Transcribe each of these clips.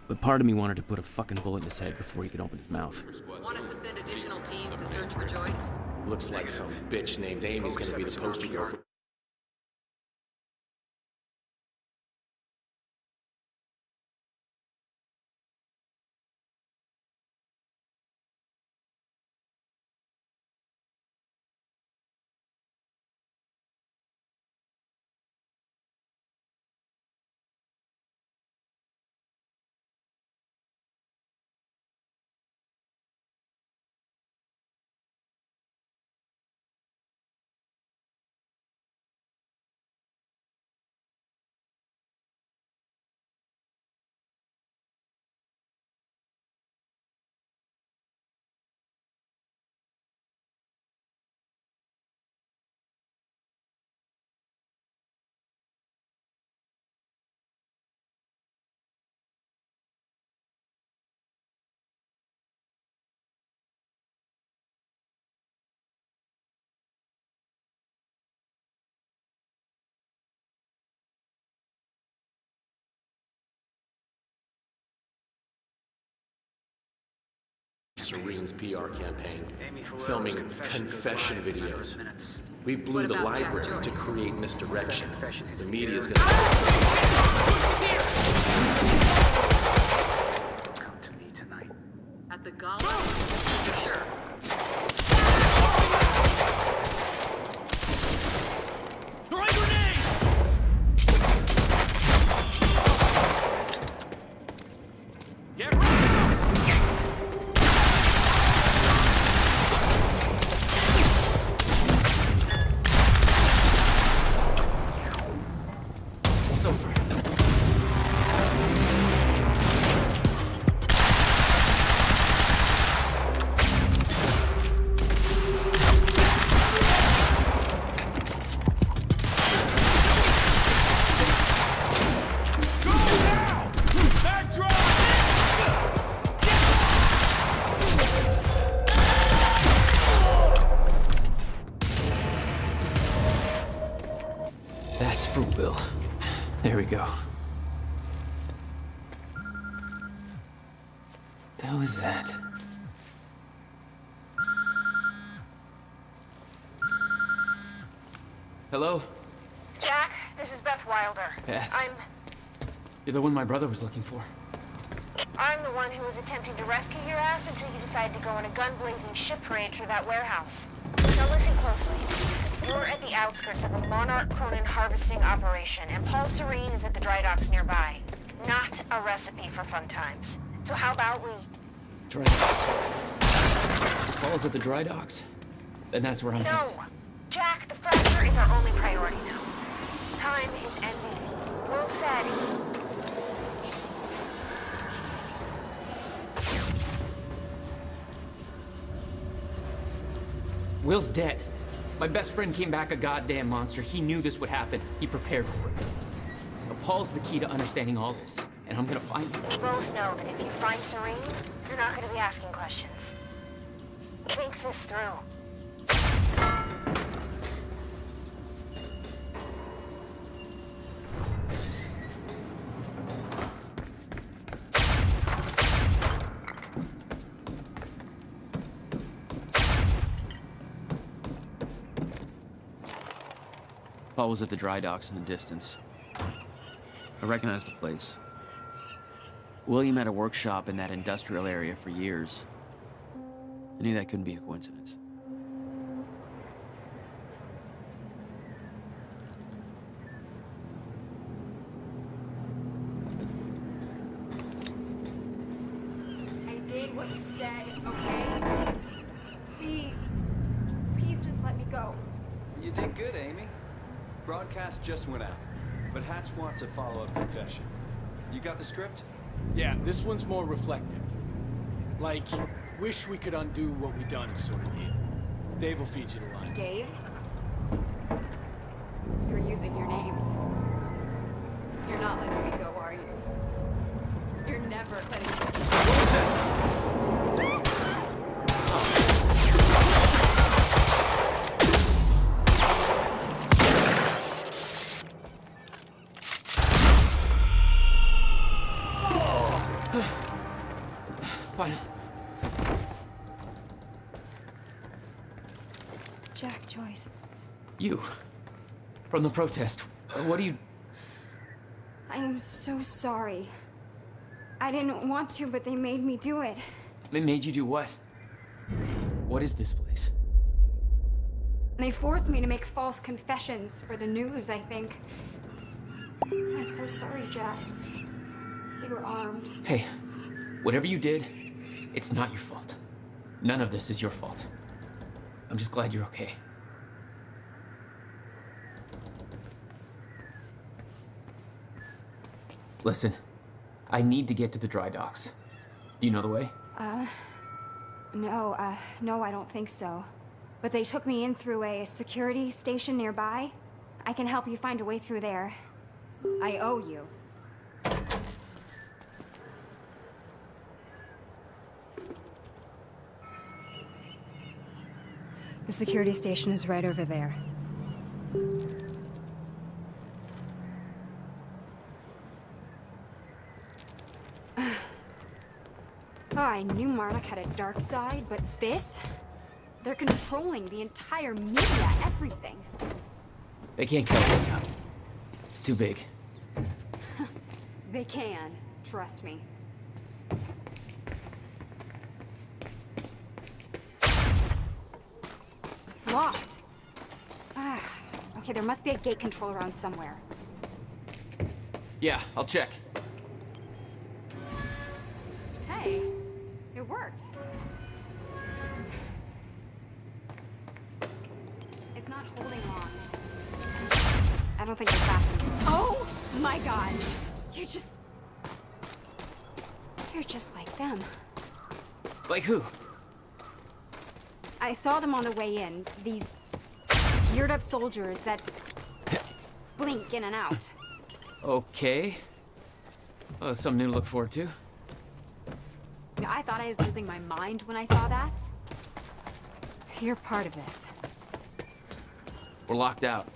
But part of me wanted to put a fucking bullet in his head before he could open his mouth. Want us to send additional teams to search for Joyce? Looks like some bitch named Amy's gonna be the poster girl for... Serene's PR campaign, filming confession videos. We blew the library to create misdirection. The media's gonna... Come to me tonight. At the gala? For sure. Throwing grenade! Get ready! That's for Will. There we go. The hell is that? Hello? Jack, this is Beth Wilder. Beth? You're the one my brother was looking for. I'm the one who was attempting to rescue your ass until you decided to go on a gun-blazing ship parade through that warehouse. Now listen closely. We're at the outskirts of a Monarch Cronin harvesting operation, and Paul Serene is at the dry docks nearby. Not a recipe for fun times. So how about we... Dry docks? Paul's at the dry docks? Then that's where I'm No! headed. Jack, the fracture is our only priority now. Time is ending. Will said... Will's dead. My best friend came back a goddamn monster. He knew this would happen. He prepared for it. Now, Paul's the key to understanding all this, and I'm gonna find him. We both know that if you find Serene, you're not going to be asking questions. Think this through. Paul was at the dry docks in the distance. I recognized the place. William had a workshop in that industrial area for years. I knew that couldn't be a coincidence. I did what you said, okay? Please. Please just let me go. You did good, Amy. Broadcast just went out, but Hatch wants a follow-up confession. You got the script? Yeah, this one's more reflective. Like, wish we could undo what we done sort of deal. Dave will feed you the lines. Dave? You're using your names. You're not letting me go, are you? You're never letting me go. What was that? Fine. Jack, Joyce. You. From the protest. What do you... I am so sorry. I didn't want to, but they made me do it. They made you do what? What is this place? They forced me to make false confessions for the news, I think. I'm so sorry, Jack. They were armed. Hey, whatever you did, it's not your fault. None of this is your fault. I'm just glad you're okay. Listen, I need to get to the dry docks. Do you know the way? No, I don't think so. But they took me in through a security station nearby. I can help you find a way through there. I owe you. The security station is right over there. Oh, I knew Monarch had a dark side, but this? They're controlling the entire media, everything. They can't cut this up. It's too big. They can, trust me. It's locked. Okay, there must be a gate control around somewhere. Yeah, I'll check. Hey, it worked. It's not holding long. I don't think they're fast enough. Oh my god! You're just like them. Like who? I saw them on the way in. These geared up soldiers that blink in and out. Okay. Well, something new to look forward to. I thought I was losing my mind when I saw that. You're part of this. We're locked out.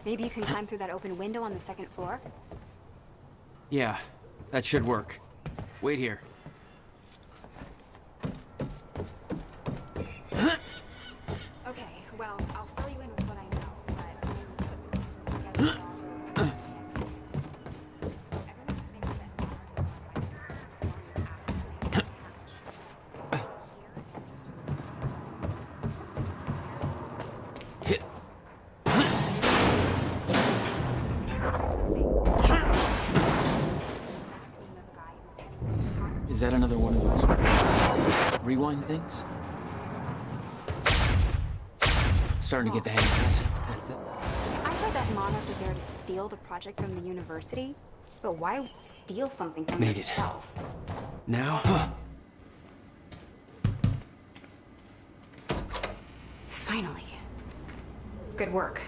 Maybe you can climb through that open window on the second floor? Yeah, that should work. Wait here. Okay, well, I'll fill you in with what I know, but I'm gonna put the pieces together so all goes into the piece. So everyone thinks that Monarch might be storing acid in the hatch. Here, it's just Is that another one of those rewind things? Starting to get the hang of this. That's it. I heard that Monarch was there to steal the project from the university, but why steal something from Made it. yourself? Now? Finally. Good work.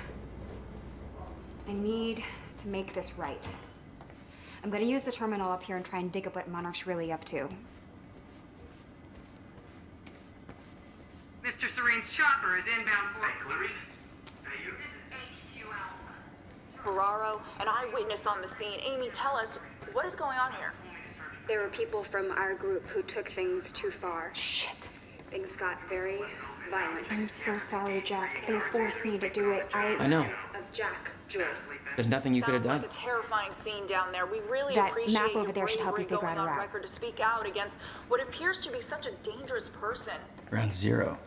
I need to make this right. I'm gonna use the terminal up here and try and dig up what Monarch's really up to. Mr. Serene's chopper is inbound for... Hey, Clarice? Hey, you? This is HQ Alpha. Ferraro, an eyewitness on the scene. Amy, tell us, what is going on here? There were people from our group who took things too far. Shit. Things got very violent. I'm so sorry, Jack. They forced me to do it. I know. Of Jack, Joyce. There's nothing you could have Sounds done. like a terrifying scene down there. We really That appreciate map over your there should help you bravery figure out going a on route. record to speak out against what appears to be such a dangerous person. Ground zero.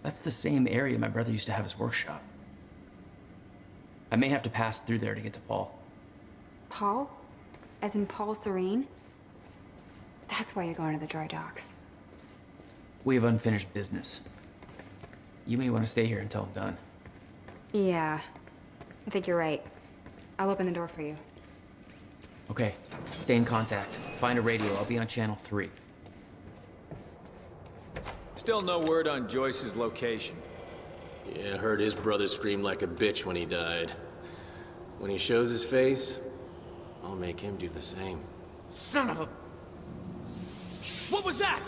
That's the same area my brother used to have his workshop. I may have to pass through there to get to Paul. Paul? As in Paul Serene? That's why you're going to the dry docks. We have unfinished business. You may want to stay here until I'm done. Yeah. I think you're right. I'll open the door for you. Okay, stay in contact. Find a radio. I'll be on channel 3. Still no word on Joyce's location. Yeah, I heard his brother scream like a bitch when he died. When he shows his face, I'll make him do the same. Son of a... What was that?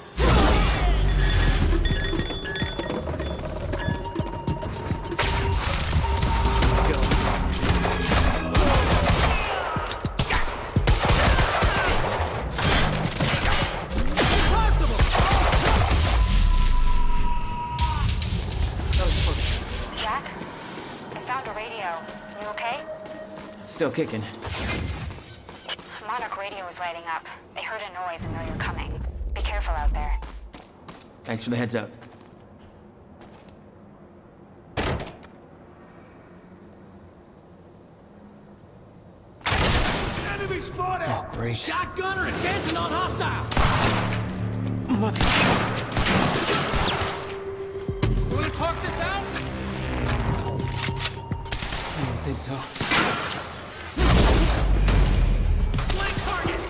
the radio. You okay? Still kicking. Monarch radio is lighting up. They heard a noise and know you're coming. Be careful out there. Thanks for the heads up. Enemy spotted! Oh, great. Shotgunner advancing on hostile! Mother... You wanna talk this out? I don't think so. Flank target!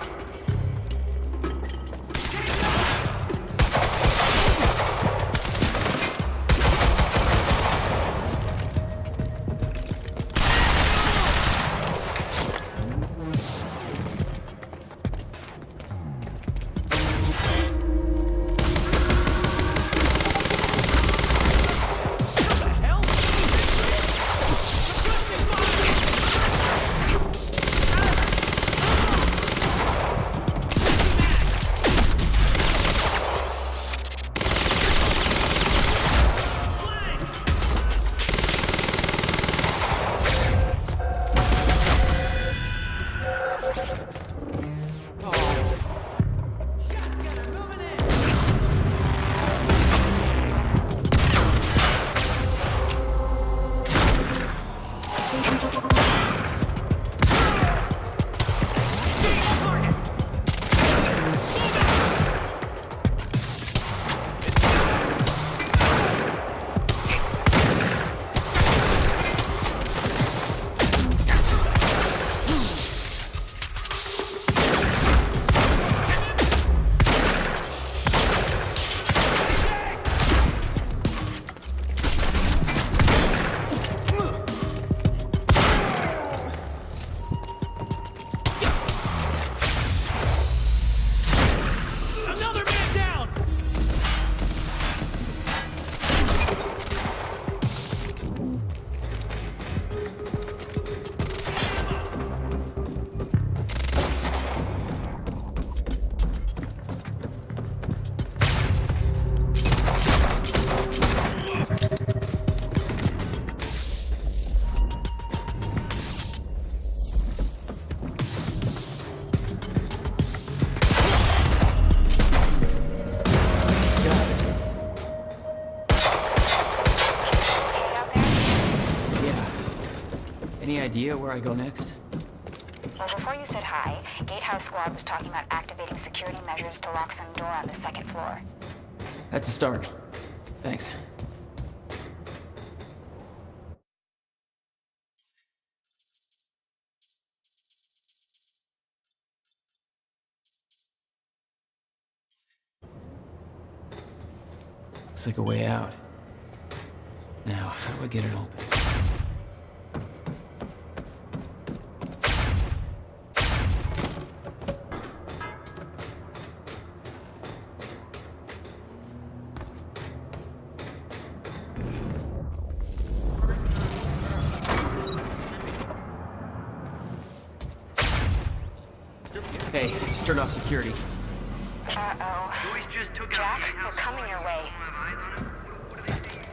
Any idea where I go next? Well, before you said hi, Gatehouse Squad was talking about activating security measures to lock some door on the second floor. That's a start. Thanks. Looks like a way out. Now, how do I get it open? Hey, just turned off security. Uh-oh. Boys just took out Jack, Gatehouse we're coming your way. Have eyes on him? What do they think?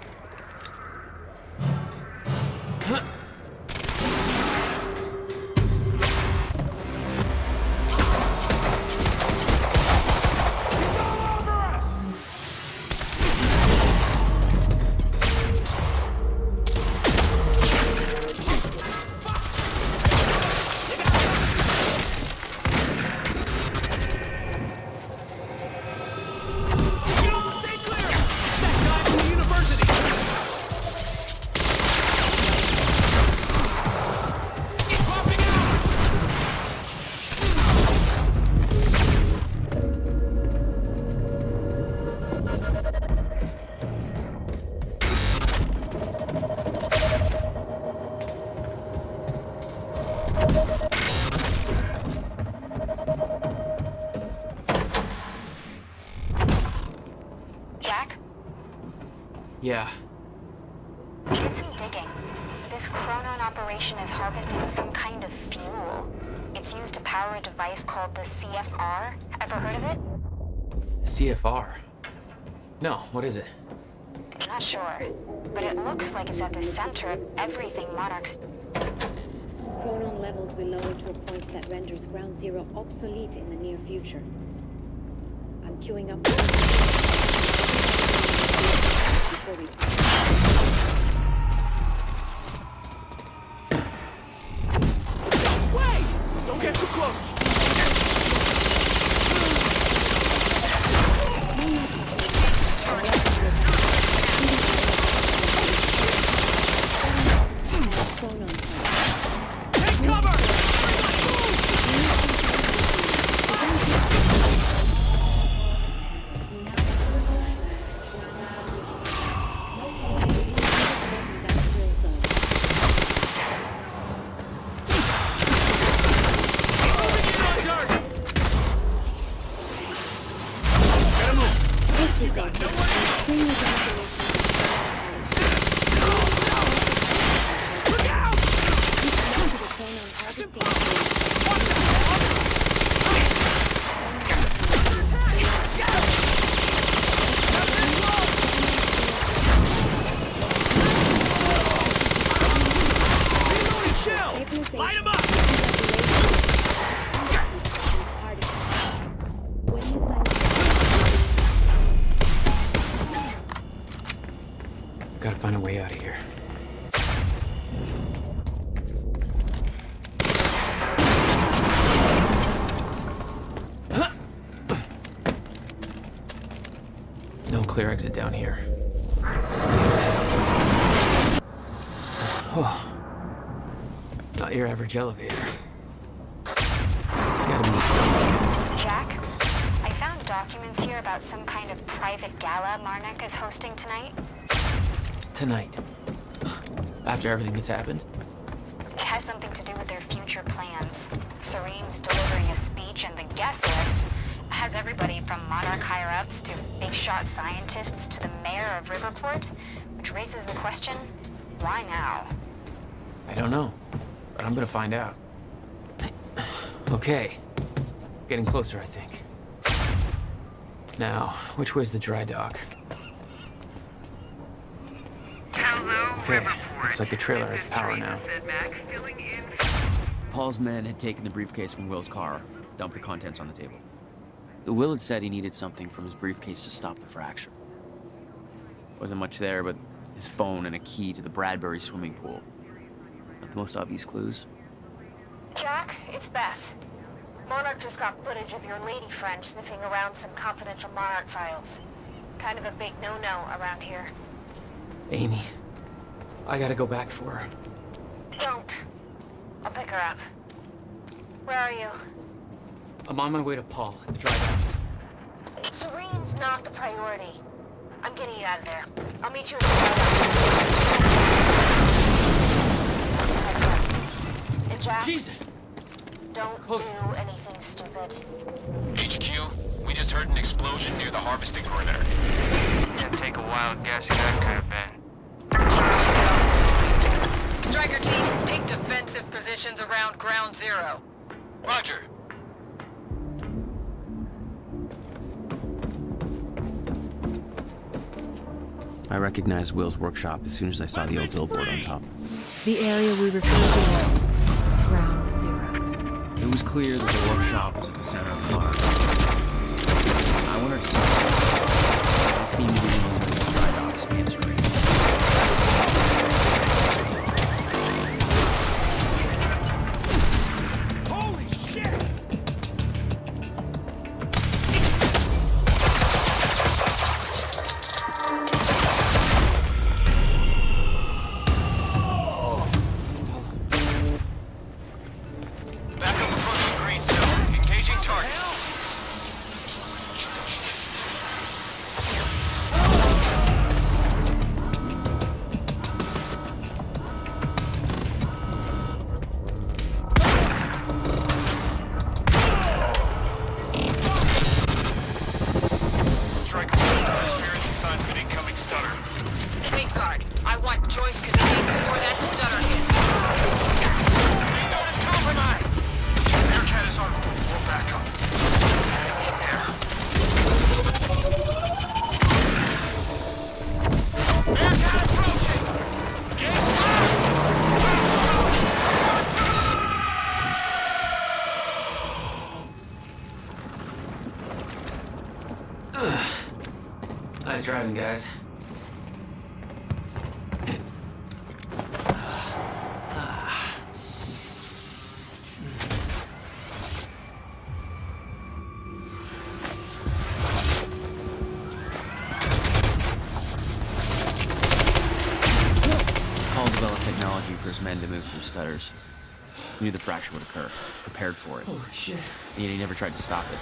He's all over us! Stay clear! That guy from the university! He's popping out! Jack, Yeah. we did some digging. This Chronon operation is harvesting some kind of fuel. It's used to power a device called the CFR. Ever heard of it? CFR. No, what is it? I'm not sure, but it looks like it's at the center of everything Monarch's... Chronon levels will lower to a point that renders Ground Zero obsolete in the near future. I'm queuing up... before we... Wait! Don't get too close! Take cover! Light him up! Gotta find a way out of here. No clear exit down here. Oh. Not your average elevator. There's gotta be something. Jack, I found documents here about some kind of private gala Marnek is hosting tonight. Tonight. After everything that's happened? It has something to do with their future plans. Serene's delivering a speech, and the guest list has everybody from Monarch higher-ups to big-shot scientists to the mayor of Riverport, which raises the question, why now? I don't know, but I'm gonna find out. Okay. Getting closer, I think. Now, which way's the dry dock? Hello, Okay, Riverport. looks like the trailer has This is power Teresa now. Sidmack, filling in. Paul's men had taken the briefcase from Will's car, dumped the contents on the table. Will had said he needed something from his briefcase to stop the fracture. Wasn't much there but his phone and a key to the Bradbury swimming pool. Not the most obvious clues. Jack, it's Beth. Monarch just got footage of your lady friend sniffing around some confidential Monarch files. Kind of a big no-no around here. Amy, I gotta go back for her. Don't. I'll pick her up. Where are you? I'm on my way to Paul at the dry docks. Serene's not the priority. I'm getting you out of there. I'll meet you at the And Jack, Jesus! don't Close. do anything stupid. HQ, we just heard an explosion near the harvesting perimeter. Yeah, take a wild guess who that could have been. Striker team, take defensive positions around Ground Zero. Roger. I recognized Will's workshop as soon as I saw the old billboard on top. The area we refer to as Ground Zero. It was clear that the workshop was at the center of the park. I wondered if it seemed to be the only dry docks answering. Holy shit! Backup approaching green zone. Engaging target. driving, guys. Hall developed technology for his men to move through stutters. He knew the fracture would occur, prepared for it. Holy shit. And yet he never tried to stop it.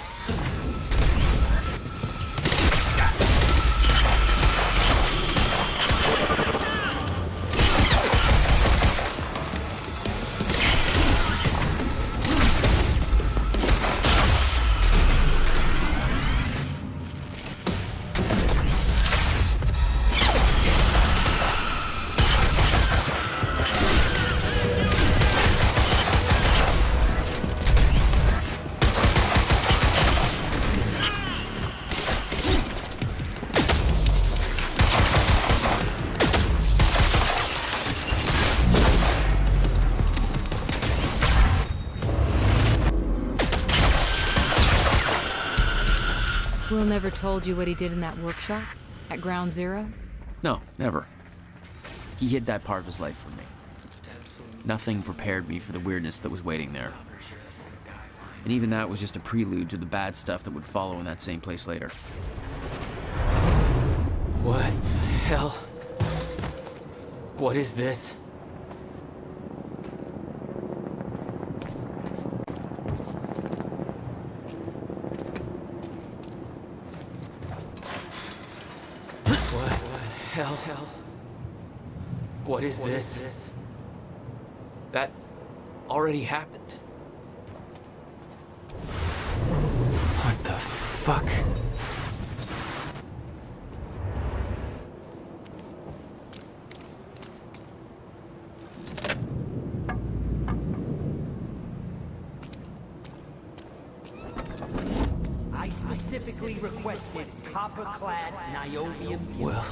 Will never told you what he did in that workshop? At Ground Zero? No, never. He hid that part of his life from me. Nothing prepared me for the weirdness that was waiting there. And even that was just a prelude to the bad stuff that would follow in that same place later. What the hell? What is this? Hell. What is this? That already happened. What the fuck? I specifically requested copper-clad niobium. Well.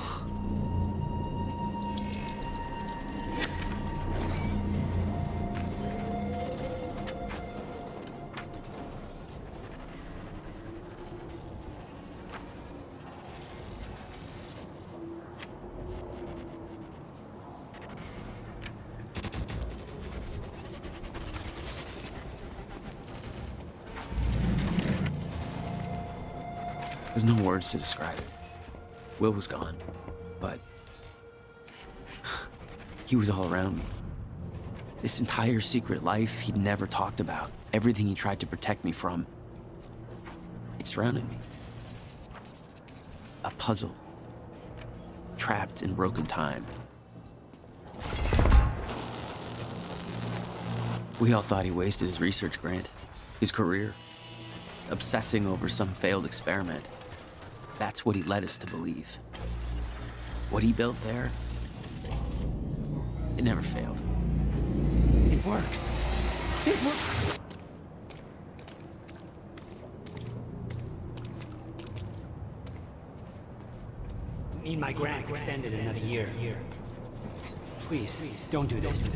There's no words to describe it. Will was gone, but he was all around me. This entire secret life he'd never talked about, everything he tried to protect me from, it surrounded me. A puzzle, trapped in broken time. We all thought he wasted his research grant, his career, obsessing over some failed experiment. That's what he led us to believe. What he built there, it never failed. It works. It works. Need my grant extended another year. Please, don't do this.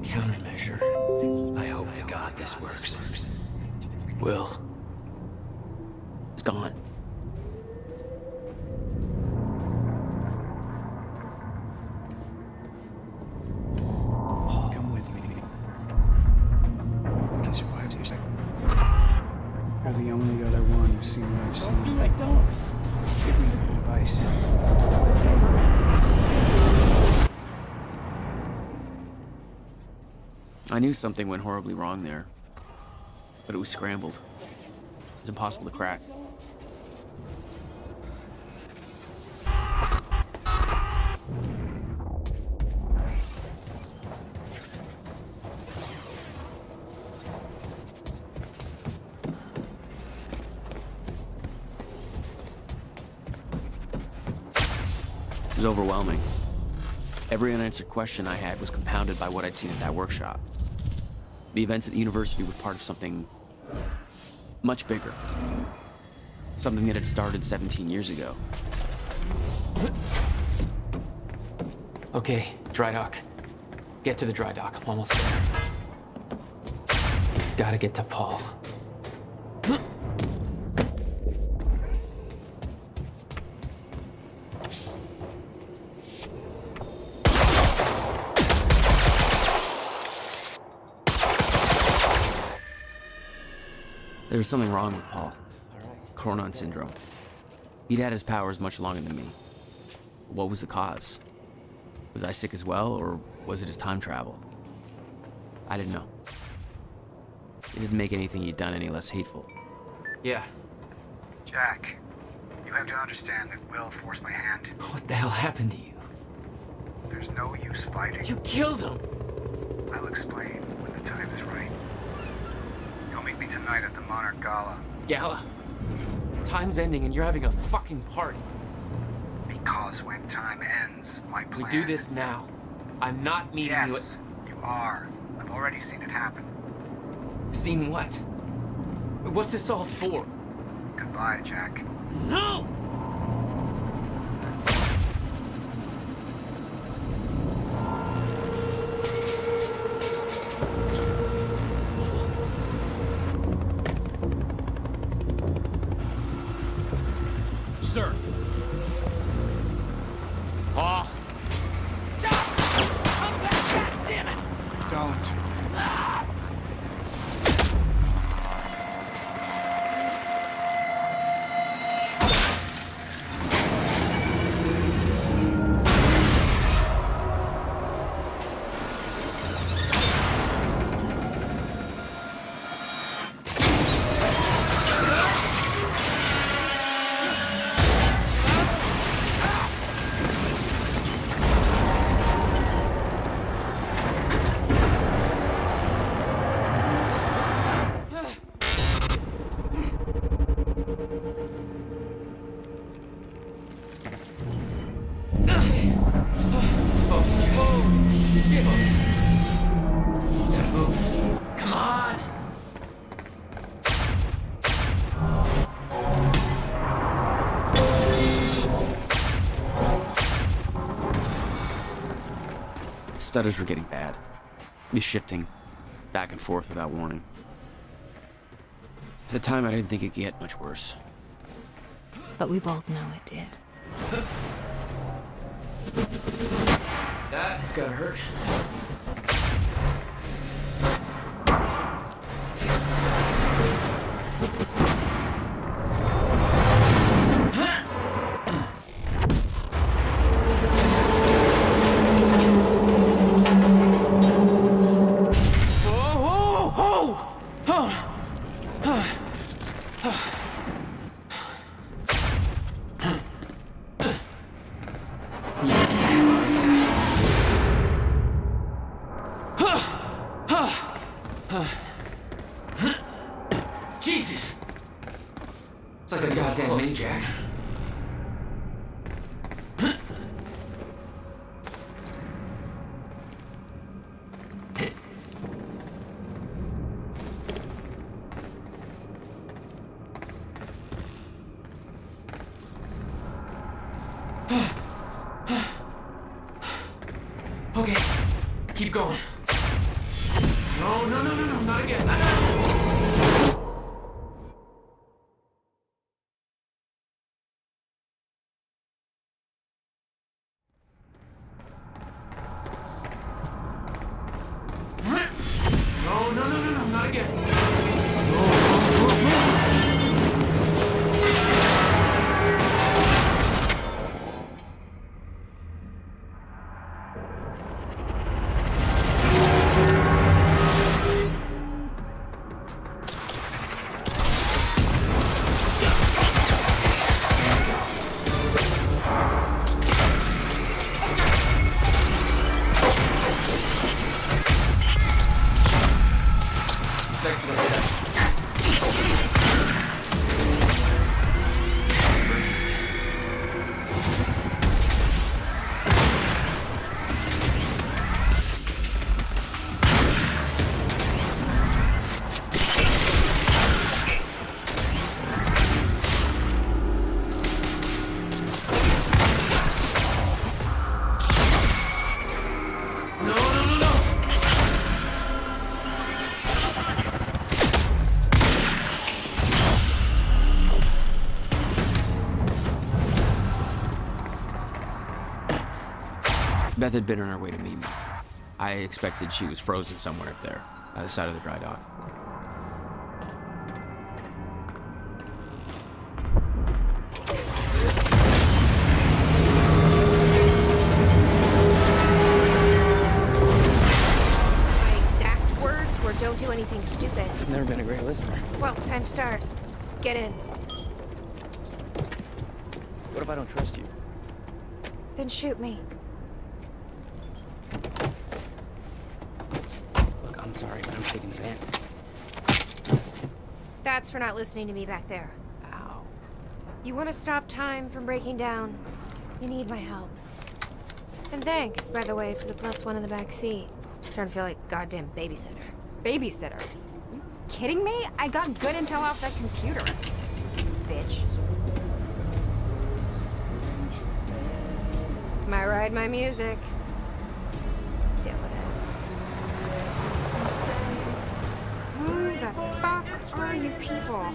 Countermeasure. I hope to God this works. Will. It's gone. Come with me. I can survive this. You're the only other one who's seen what I've seen. Don't be like dogs. Give me the advice. I knew something went horribly wrong there, but it was scrambled. It's impossible to crack. It was overwhelming. Every unanswered question I had was compounded by what I'd seen at that workshop. The events at the university were part of something Much bigger. Something that had started 17 years ago. Okay, dry dock. Get to the dry dock. I'm almost there. Gotta get to Paul. There was something wrong with Paul. Chronon syndrome. He'd had his powers much longer than me. What was the cause? Was I sick as well, or was it his time travel? I didn't know. It didn't make anything he'd done any less hateful. Yeah. Jack, you have to understand that Will forced my hand. What the hell happened to you? There's no use fighting. You killed him! I'll explain when the time is right. You'll meet me tonight at the Monarch Gala. Gala? Time's ending and you're having a fucking party. Because when time ends, my plan... We do this now. I'm not meeting you at... Yes, you are. I've already seen it happen. Seen what? What's this all for? Goodbye, Jack. No! Sir. Oh. Come back, God damn it! Don't. Come on! Stutters were getting bad. He's shifting back and forth without warning. At the time, I didn't think it could get much worse. But we both know it did. That's gotta hurt. Jesus! It's like a goddamn maniac. Okay, keep going. No, not again. No, not again. Beth had been on her way to meet me. I expected she was frozen somewhere up there, by the side of the dry dock. My exact words were, don't do anything stupid. I've never been a great listener. Well, time to start. Get in. What if I don't trust you? Then shoot me. Look, I'm sorry, but I'm taking the van. That's for not listening to me back there. Ow. You want to stop time from breaking down? You need my help. And thanks, by the way, for the +1 in the back seat. Starting to feel like a goddamn babysitter. Babysitter? You kidding me? I got good intel off that computer. Bitch. My ride, my music. Deal with it. Who the fuck are you people?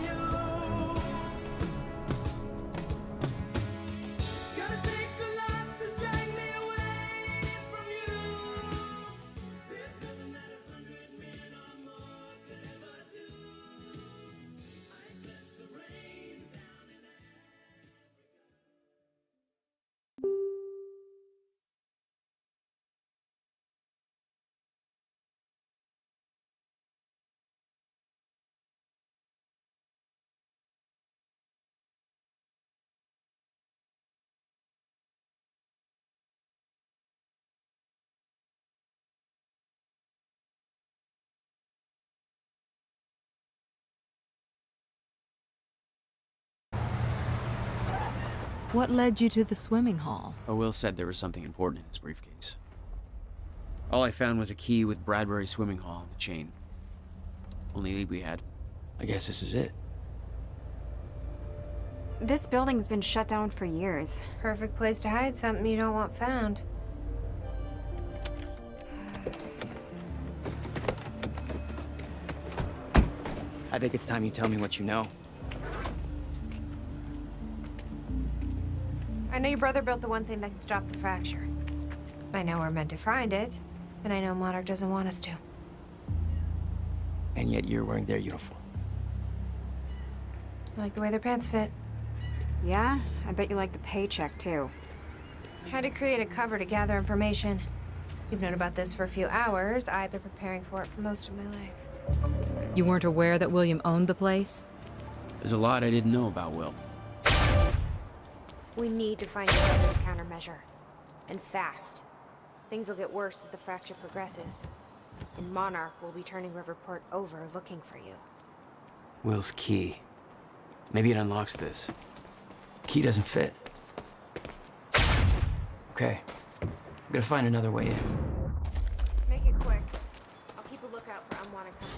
What led you to the swimming hall? Oh, Will said there was something important in his briefcase. All I found was a key with Bradbury Swimming Hall on the chain. Only lead we had. I guess this is it. This building's been shut down for years. Perfect place to hide something you don't want found. I think it's time you tell me what you know. I know your brother built the one thing that can stop the fracture. I know we're meant to find it, and I know Monarch doesn't want us to. And yet you're wearing their uniform. I like the way their pants fit. Yeah? I bet you like the paycheck, too. Tried to create a cover to gather information. You've known about this for a few hours. I've been preparing for it for most of my life. You weren't aware that William owned the place? There's a lot I didn't know about Will. We need to find your brother's countermeasure. And fast. Things will get worse as the fracture progresses. And Monarch will be turning Riverport over looking for you. Will's key. Maybe it unlocks this. Key doesn't fit. Okay. I'm gonna find another way in. Make it quick. I'll keep a lookout for unwanted company.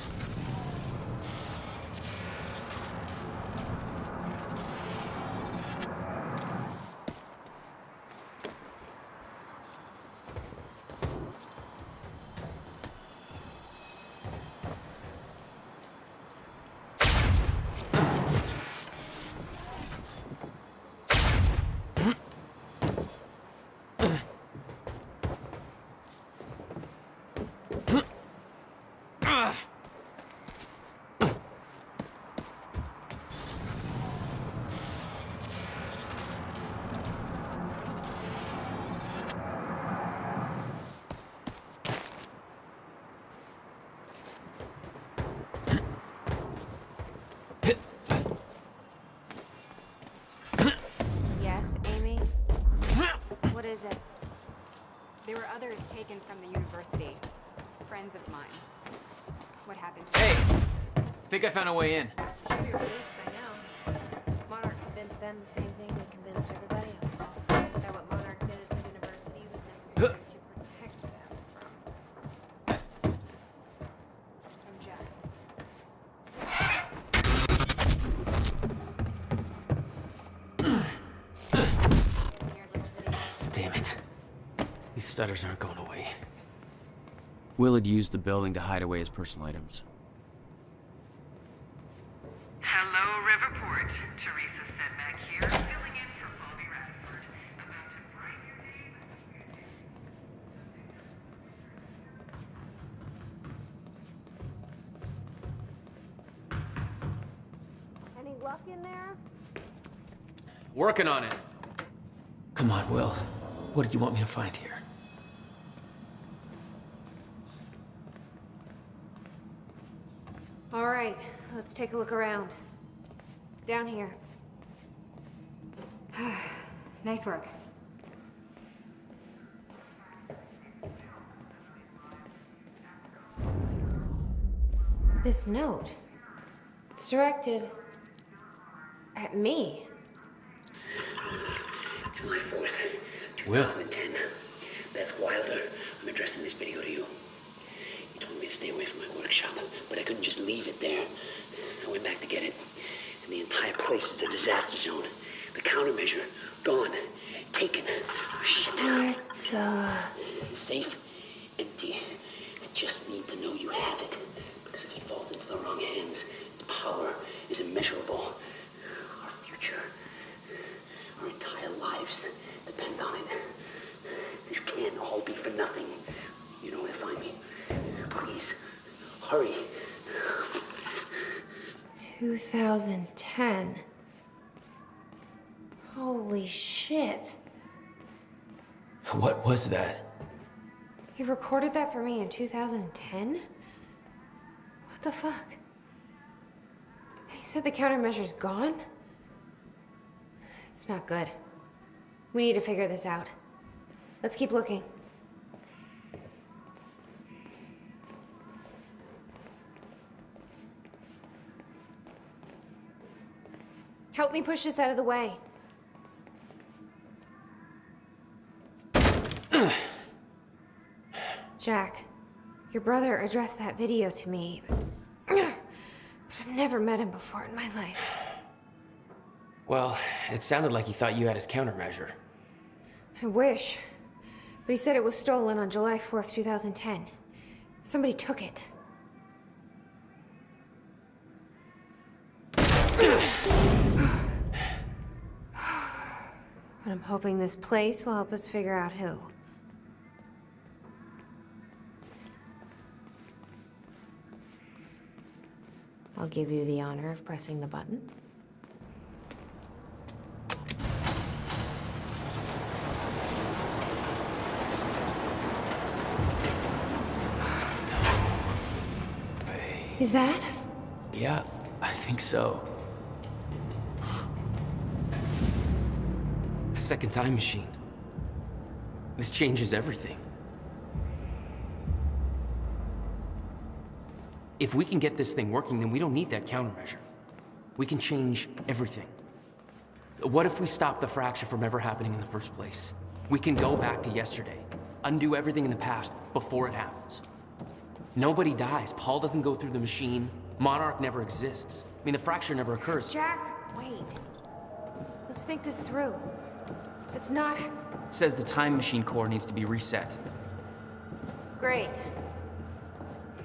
Yes, Amy? What is it? There were others taken from the university. Friends of mine. What happened to Hey! them? Think I found a way in. Should be released by now. Monarch convinced them the same thing they convinced everybody else. That what Monarch did at the university was necessary to protect them from Jack. Damn it. These stutters aren't going away. Will had used the building to hide away his personal items. Hello, Riverport. Teresa Sedmak here, filling in for Bobby Radford. About to brighten your day with luck in there? Working on it. Come on, Will. What did you want me to find here? All right, let's take a look around. Down here. Nice work. This note. It's directed at me. July 4th, Will. 2010. Beth Wilder, I'm addressing this video to you. You told me to stay away from my workshop, but I couldn't just leave it there. I went back to get it, and the entire place is a disaster zone. The countermeasure, gone, taken. Oh, shit. What the... Safe, empty. I just need to know you have it. Because if it falls into the wrong hands, its power is immeasurable. Our future, our entire lives depend on it. This can't all be for nothing. You know where to find me. Please, hurry. 2010. Holy shit. What was that? He recorded that for me in 2010? What the fuck? He said the countermeasure's gone? It's not good. We need to figure this out. Let's keep looking. Help me push this out of the way. Jack, your brother addressed that video to me, but I've never met him before in my life. Well, it sounded like he thought you had his countermeasure. I wish. But he said it was stolen on July 4th, 2010. Somebody took it. But I'm hoping this place will help us figure out who. I'll give you the honor of pressing the button. Is that? Yeah, I think so. The second time machine. This changes everything. If we can get this thing working, then we don't need that countermeasure. We can change everything. What if we stop the fracture from ever happening in the first place? We can go back to yesterday, undo everything in the past before it happens. Nobody dies. Paul doesn't go through the machine. Monarch never exists. I mean, the fracture never occurs. Jack, wait. Let's think this through. It's not... It says the time machine core needs to be reset. Great.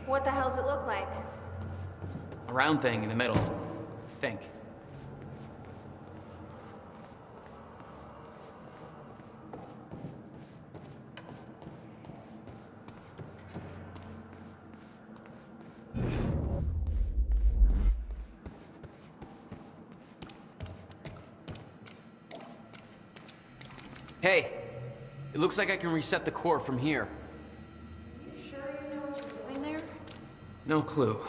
What the hell's it look like? A round thing in the middle. Think. Hey, it looks like I can reset the core from here. You sure you know what you're doing there? No clue.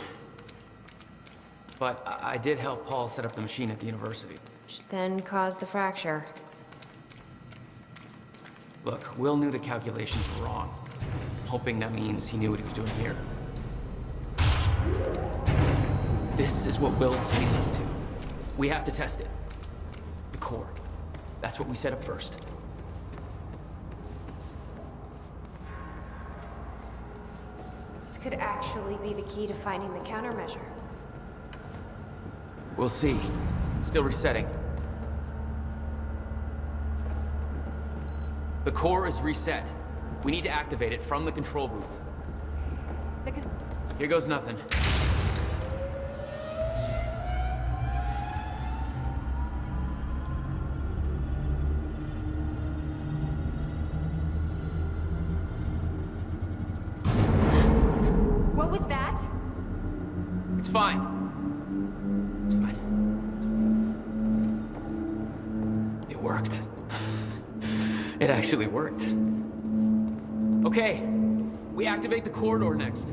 But I did help Paul set up the machine at the university. Which then caused the fracture. Look, Will knew the calculations were wrong. I'm hoping that means he knew what he was doing here. This is what Will is leading us to. We have to test it. The core. That's what we set up first. This could actually be the key to finding the countermeasure. We'll see. It's still resetting. The core is reset. We need to activate it from the control booth. Here goes nothing. What was that? It's fine. It's fine. It actually worked. Okay, we activate the corridor next.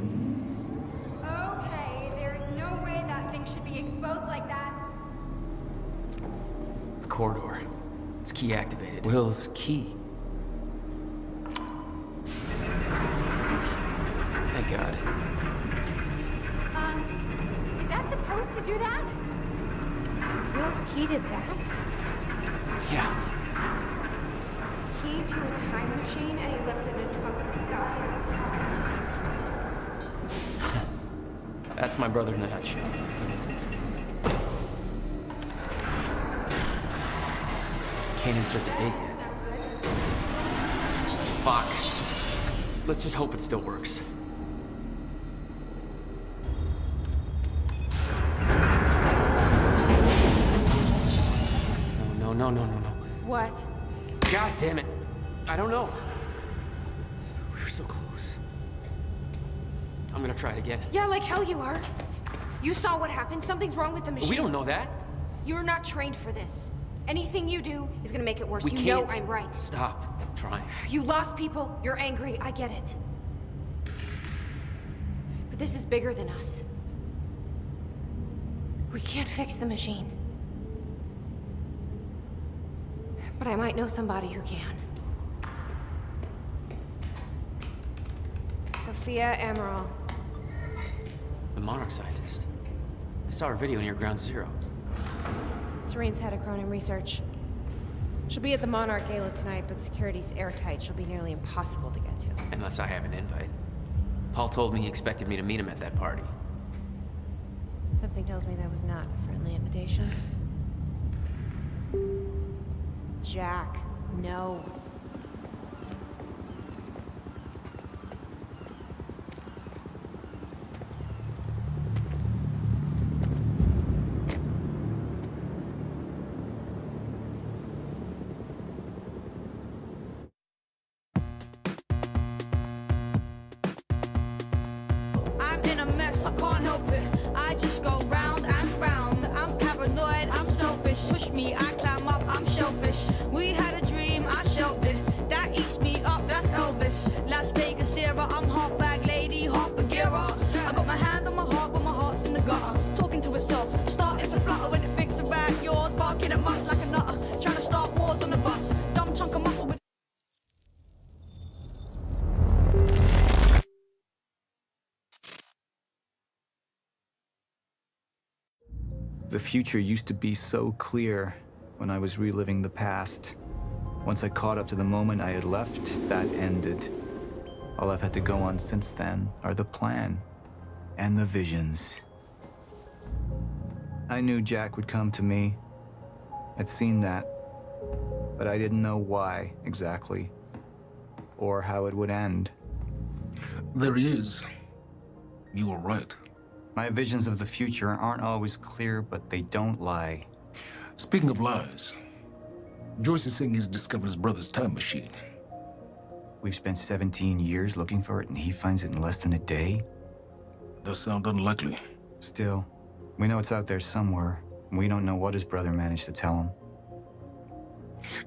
Okay, there's no way that thing should be exposed like that. The corridor. It's key activated. Will's key. Thank God. Is that supposed to do that? Will's key did that? Yeah. Key to a time machine, and he left it in the trunk of his goddamn car. That's my brother in a nutshell. Can't insert the date yet. Fuck. Let's just hope it still works. No. What? God damn it. I don't know. We were so close. I'm gonna try it again. Yeah, like hell you are. You saw what happened. Something's wrong with the machine. We don't know that. You're not trained for this. Anything you do is gonna make it worse. We You can't. know I'm right. Stop trying. You lost people. You're angry. I get it. But this is bigger than us. We can't fix the machine. But I might know somebody who can. Sophia Amaral. The Monarch scientist. I saw her video near Ground Zero. Serene's head of Cronin Research. She'll be at the Monarch Gala tonight, but security's airtight. She'll be nearly impossible to get to. Unless I have an invite. Paul told me he expected me to meet him at that party. Something tells me that was not a friendly invitation. Jack, no. I'm in a mess, I can't help it. I just go round and round. I'm paranoid, I'm selfish. Push me, I climb up, I'm shellfish. We had a dream, I shelved it. That eats me up, that's Elvis. Las Vegas era, I'm half bag lady, half Bagheera. I got my hand on my heart, but my heart's in the gutter. Talking to itself, starting to flutter when it thinks about yours. Barking at mutts like a nutter. Trying to start wars on the bus. Dumb chunk of muscle with. The future used to be so clear when I was reliving the past. Once I caught up to the moment I had left, that ended. All I've had to go on since then are the plan and the visions. I knew Jack would come to me. I'd seen that, but I didn't know why exactly, or how it would end. There he is. You were right. My visions of the future aren't always clear, but they don't lie. Speaking of lies, Joyce is saying he's discovered his brother's time machine. We've spent 17 years looking for it, and he finds it in less than a day? Does sound unlikely. Still, we know it's out there somewhere, and we don't know what his brother managed to tell him.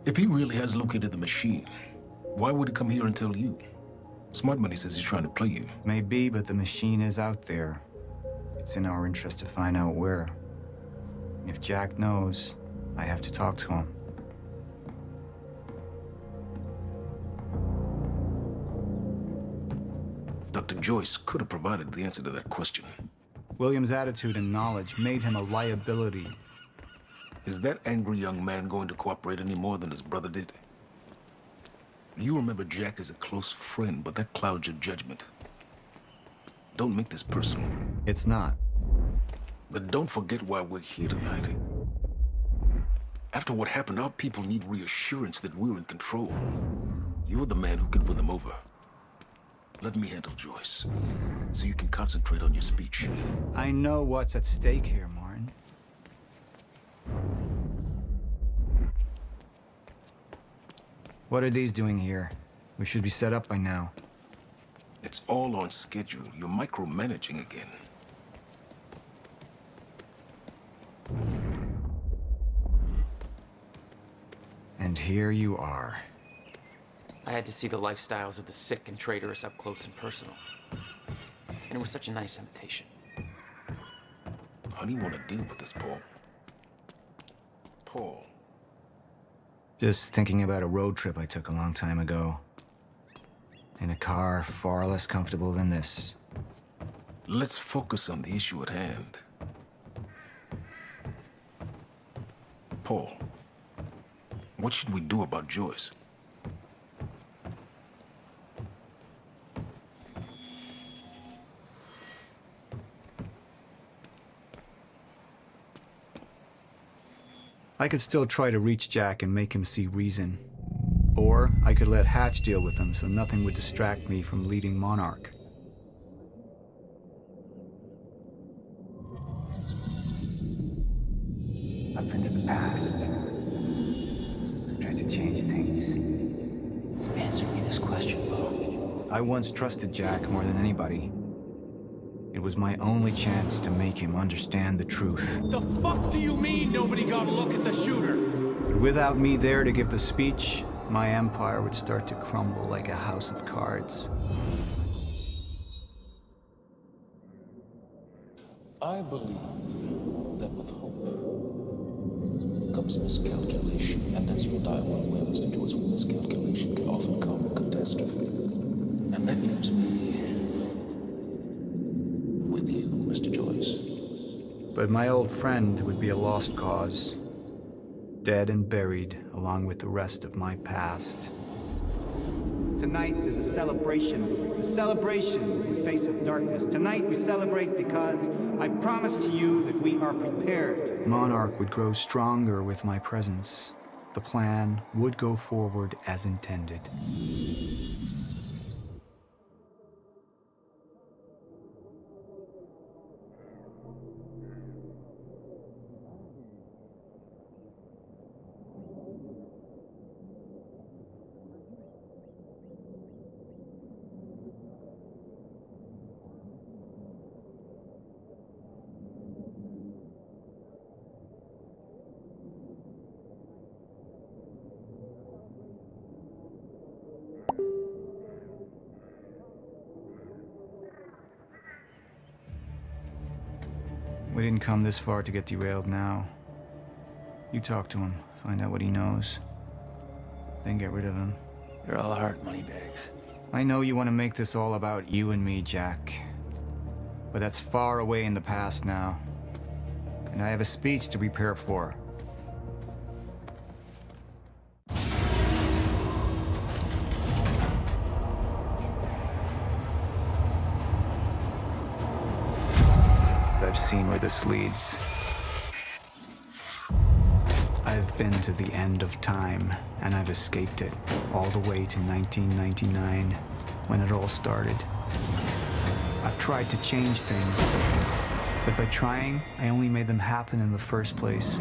If he really has located the machine, why would he come here and tell you? Smart Money says he's trying to play you. Maybe, but the machine is out there. It's in our interest to find out where. And if Jack knows, I have to talk to him. Dr. Joyce could have provided the answer to that question. William's attitude and knowledge made him a liability. Is that angry young man going to cooperate any more than his brother did? You remember Jack as a close friend, but that clouds your judgment. Don't make this personal. It's not. Then don't forget why we're here tonight. After what happened, our people need reassurance that we're in control. You're the man who can win them over. Let me handle Joyce, so you can concentrate on your speech. I know what's at stake here, Martin. What are these doing here? We should be set up by now. It's all on schedule. You're micromanaging again. And here you are. I had to see the lifestyles of the sick and traitorous up close and personal. And it was such a nice invitation. How do you want to deal with this, Paul? Paul. Just thinking about a road trip I took a long time ago. In a car far less comfortable than this. Let's focus on the issue at hand. Paul, what should we do about Joyce? I could still try to reach Jack and make him see reason. Or I could let Hatch deal with him so nothing would distract me from leading Monarch. I've been to the past. I've tried to change things. Answer me this question, Paul. I once trusted Jack more than anybody. It was my only chance to make him understand the truth. The fuck do you mean nobody got a look at the shooter? But without me there to give the speech, my empire would start to crumble like a house of cards. I believe that with hope comes miscalculation, and as you and I well aware, Mr. Joyce, with miscalculation can often come catastrophe. And that leaves me with you, Mr. Joyce. But my old friend would be a lost cause. Dead and buried, along with the rest of my past. Tonight is a celebration in the face of darkness. Tonight we celebrate because I promise to you that we are prepared. Monarch would grow stronger with my presence. The plan would go forward as intended. We didn't come this far to get derailed now. You talk to him, find out what he knows, then get rid of him. You're all heart moneybags. I know you want to make this all about you and me, Jack. But that's far away in the past now. And I have a speech to prepare for. I've seen where this leads. I've been to the end of time, and I've escaped it, all the way to 1999, when it all started. I've tried to change things, but by trying, I only made them happen in the first place.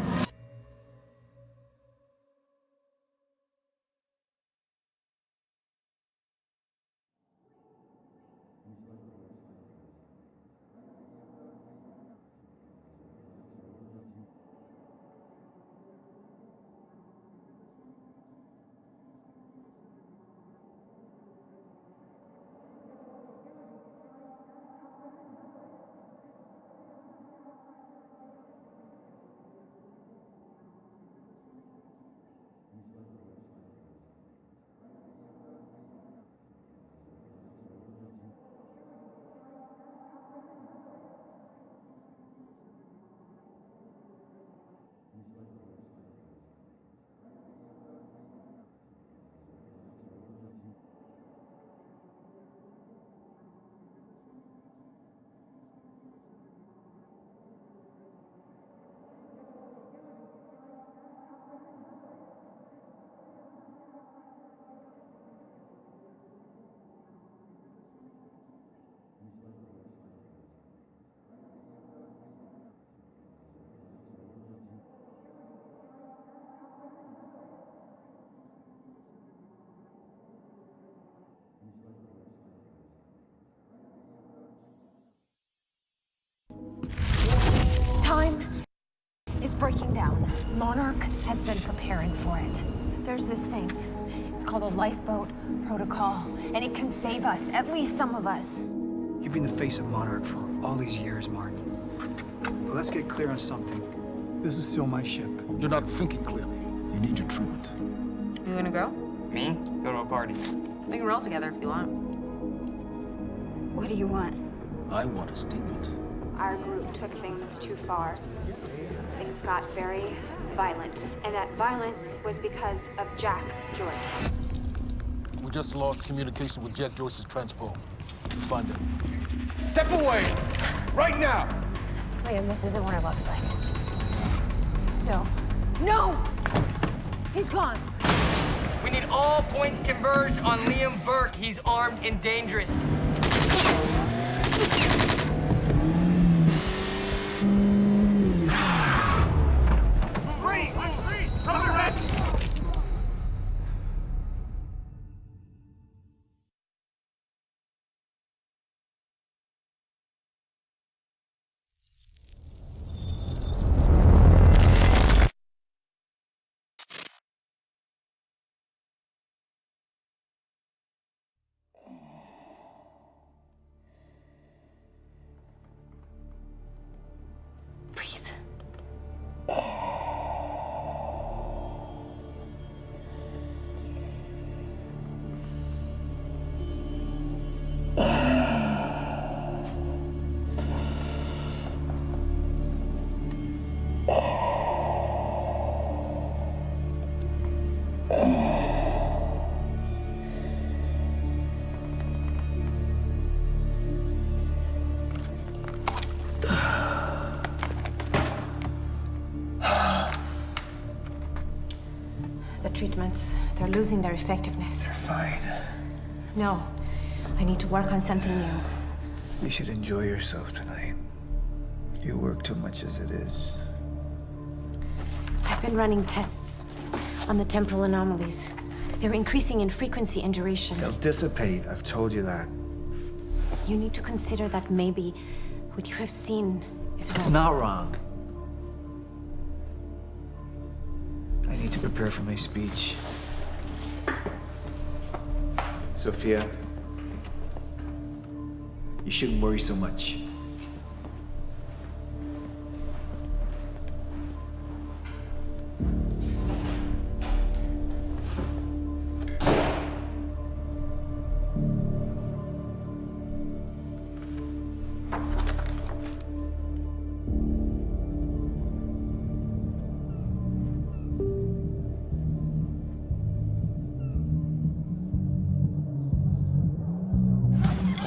Time is breaking down. Monarch has been preparing for it. There's this thing. It's called a lifeboat protocol, and it can save us, at least some of us. You've been the face of Monarch for all these years, Martin. But let's get clear on something. This is still my ship. You're not thinking clearly. You need your treatment. You gonna go? Me? Go to a party. We can roll together if you want. What do you want? I want a statement. Our group took things too far. Things got very violent. And that violence was because of Jack Joyce. We just lost communication with Jack Joyce's transpo. Find him. Step away! Right now! Liam, this isn't what it looks like. No. No! He's gone. We need all points converged on Liam Burke. He's armed and dangerous. The treatments, they're losing their effectiveness. Fine. No, I need to work on something new. You should enjoy yourself tonight. You work too much as it is. I've been running tests on the temporal anomalies. They're increasing in frequency and duration. They'll dissipate, I've told you that. You need to consider that maybe what you have seen is wrong. It's not wrong. I need to prepare for my speech. Sophia, you shouldn't worry so much.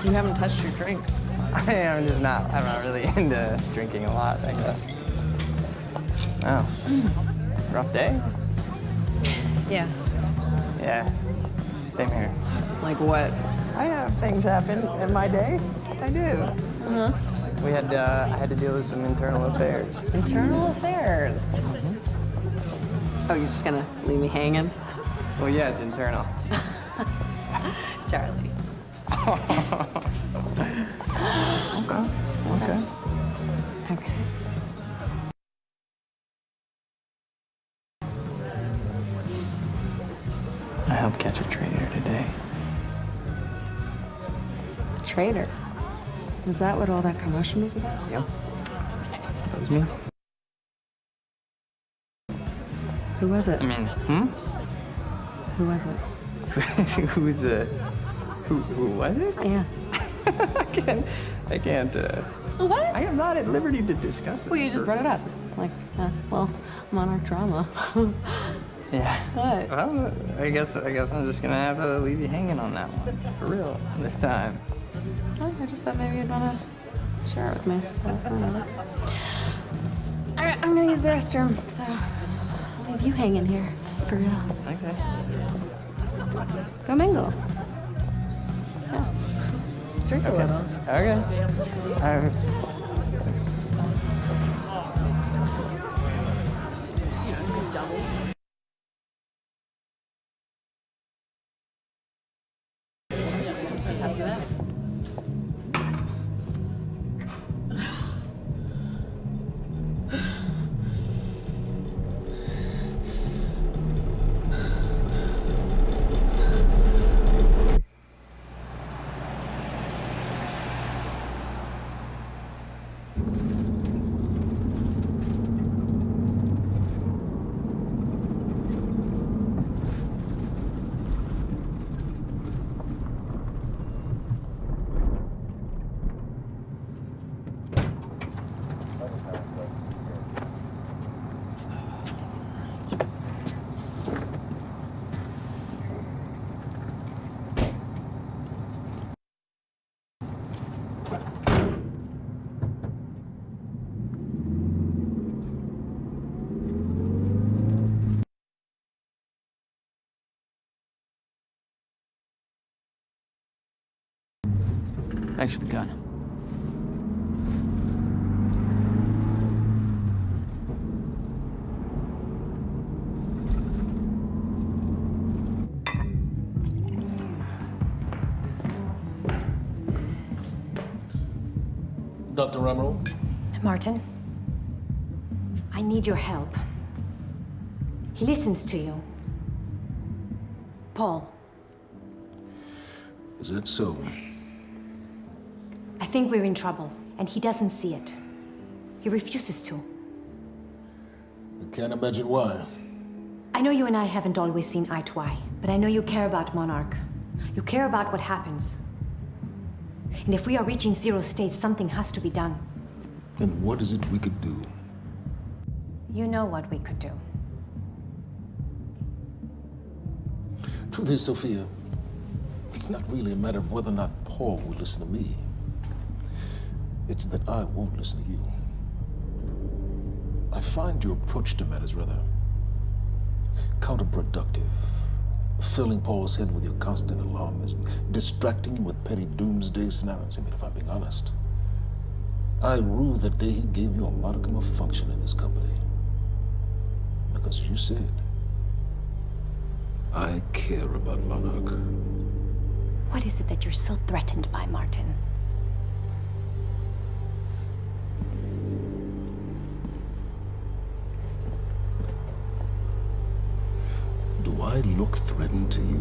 You haven't touched your drink. I'm not really into drinking a lot, I guess. Oh. Rough day? Yeah. Yeah. Same here. Like what? I have things happen in my day. I do. Uh-huh. I had to deal with some internal affairs. Internal affairs? Oh, you're just gonna leave me hanging? Well, yeah, it's internal. Charlie. Okay. Okay. I helped catch a traitor today. Traitor? Was that what all that commotion was about? Yep. That was me. Who was it? I mean, Who was it? Who was it? Yeah. I can't, What? I am not at liberty to discuss this. Well, you just brought it up. It's like, Monarch drama. Yeah. What? Well, I guess I'm just gonna have to leave you hanging on that one. For real. This time. Oh, I just thought maybe you'd want to share it with me. But whatever. All right, I'm gonna use the restroom, so I'll leave you hanging here. For real. Okay. Go mingle. Yeah. Drink a little. Okay. All right. Thanks for the gun. Dr. Emerald? Martin, I need your help. He listens to you. Paul. Is that so? I think we're in trouble, and he doesn't see it. He refuses to. I can't imagine why. I know you and I haven't always seen eye to eye, but I know you care about Monarch. You care about what happens. And if we are reaching zero state, something has to be done. And what is it we could do? You know what we could do. Truth is, Sophia, it's not really a matter of whether or not Paul will listen to me. It's that I won't listen to you. I find your approach to matters rather counterproductive. Filling Paul's head with your constant alarmism, distracting him with petty doomsday scenarios. I mean, if I'm being honest, I rue the day he gave you a modicum of function in this company. Because you said, I care about Monarch. What is it that you're so threatened by, Martin? Do I look threatened to you?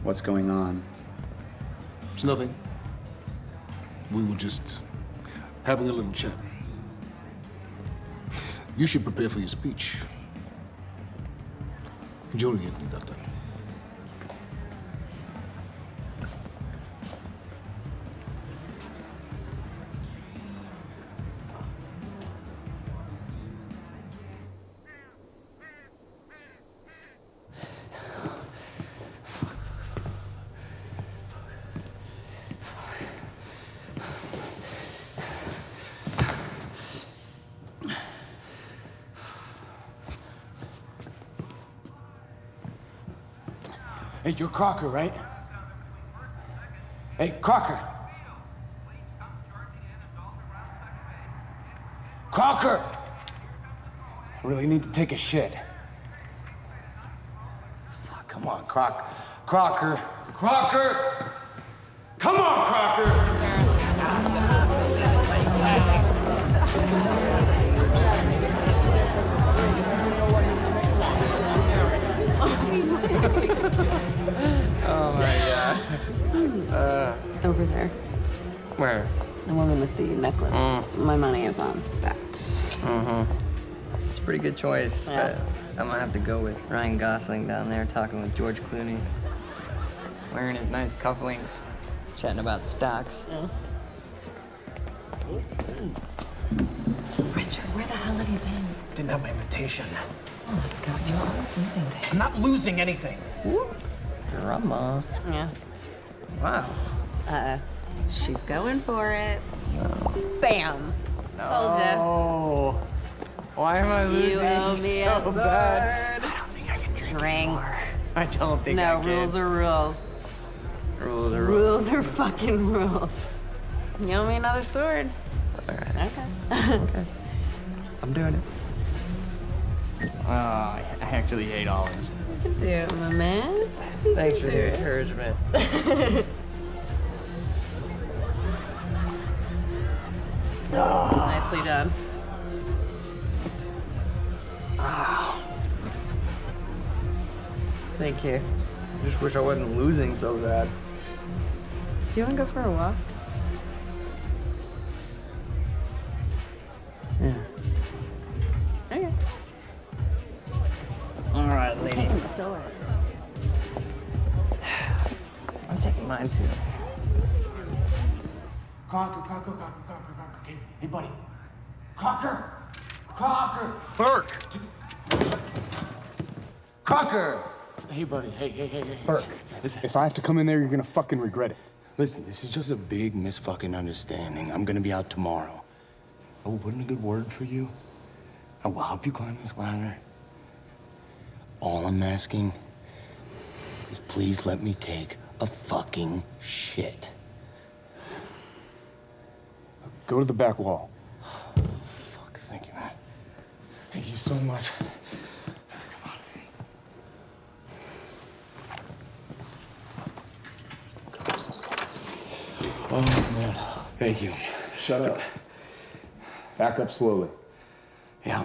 What's going on? It's nothing. We were just having a little chat. You should prepare for your speech. Enjoy your evening, Doctor. Hey, you're Crocker, right? Hey, Crocker! Crocker! I really need to take a shit. Fuck, come on, Crocker. Crocker! Crocker! Come on, Crocker! Oh my god. Over there. Where? The woman with the necklace. My money is on that. It's a pretty good choice, Yeah. but I'm gonna have to go with Ryan Gosling down there talking with George Clooney. Wearing his nice cufflinks, chatting about stocks. Richard, where the hell have you been? Didn't have my invitation. Oh my god, you're always losing things. I'm not losing anything. Drama. Yeah. Wow. She's going for it. Bam! No. Told ya. Oh. Why am I losing You owe me so a sword. bad? I don't think I can drink Drink. anymore. I don't think I No, can. rules are rules. Rules are rules. Rules are fucking rules. You owe me another sword. All right. Okay. Okay. I'm doing it. Oh, I actually hate olives. You can do it, my man. Thanks for the encouragement. Nicely done. Thank you. Just wish I wasn't losing so bad. Do you want to go for a walk? Yeah. Okay. All right, lady. Taking the sword. I'm taking mine too. Crocker. Hey, buddy. Crocker! Burke! Crocker! Hey, buddy. Hey. Burke, Listen. if I have to come in there, you're gonna fucking regret it. Listen, this is just a big misfucking understanding. I'm gonna be out tomorrow. I will put in a good word for you. I will help you climb this ladder. All I'm asking is please let me take a fucking shit. Go to the back wall. Fuck, thank you, man. Thank you so much. Oh, man. Thank you. Shut up. Back up slowly. Yeah.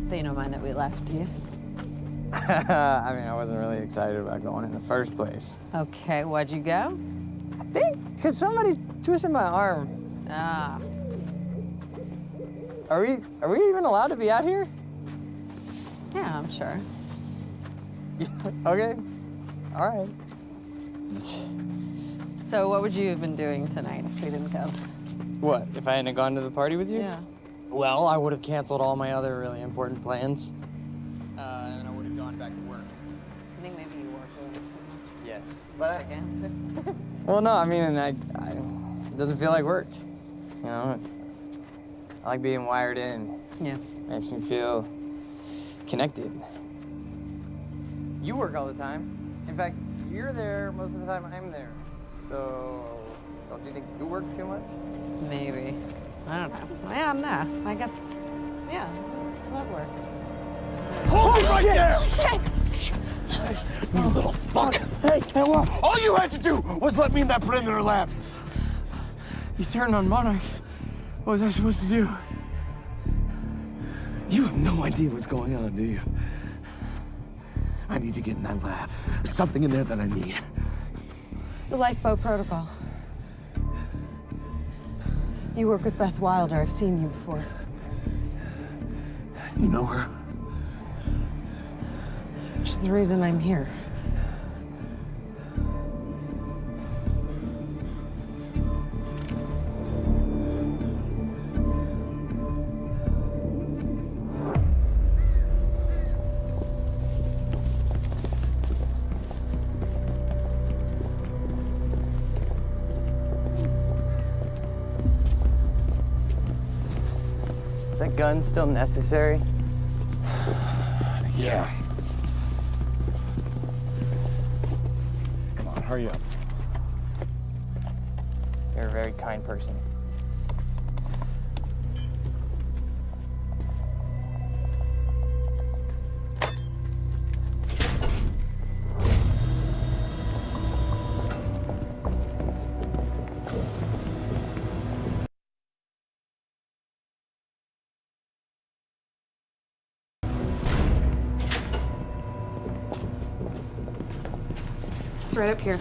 So you don't mind that we left, do you? I mean, I wasn't really excited about going in the first place. Okay, why'd you go? I think because somebody twisted my arm. Ah. Are we even allowed to be out here? Yeah, I'm sure. Okay. All right. So what would you have been doing tonight if we didn't go? What, if I hadn't gone to the party with you? Yeah. Well, I would have canceled all my other really important plans. And I would have gone back to work. I think maybe you work a little too much. Yes. But Quick answer. well, no, I mean, it doesn't feel like work. You know, I like being wired in. Yeah. Makes me feel connected. You work all the time. In fact, you're there most of the time I'm there. So, don't you think you work too much? Maybe. I don't know. Yeah, no. I guess, yeah, that work. Hold it right there! Shit! You little fuck! Hey, all you had to do was let me in that perimeter lab. You turned on Monarch. What was I supposed to do? You have no idea what's going on, do you? I need to get in that lab. There's something in there that I need. The lifeboat protocol. You work with Beth Wilder. I've seen you before. You know her? She's the reason I'm here. Is that gun still necessary? Yeah. Come on, hurry up. You're a very kind person. It's right up here.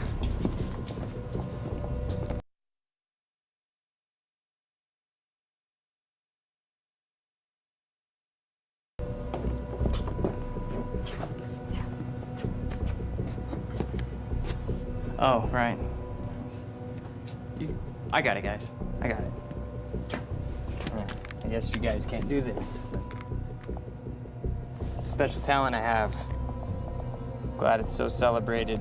Oh, right. I got it, guys. I got it. Yeah, I guess you guys can't do this. It's a special talent I have. Glad it's so celebrated.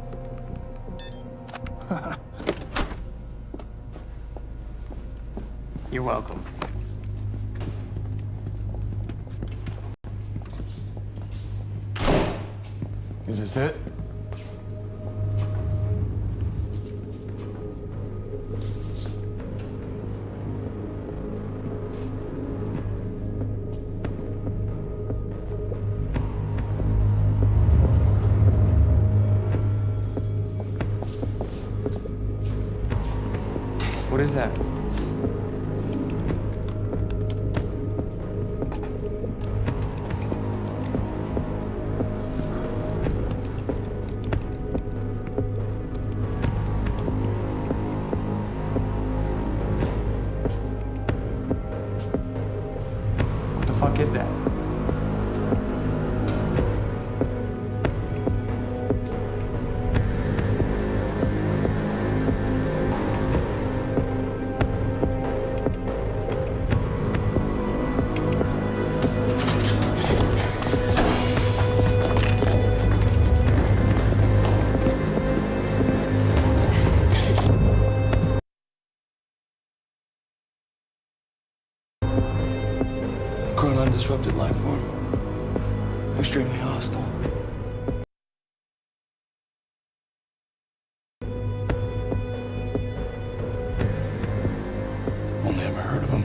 You're welcome. Is this it? What is that? fuck is that? Disrupted life form. Extremely hostile. Only ever heard of him.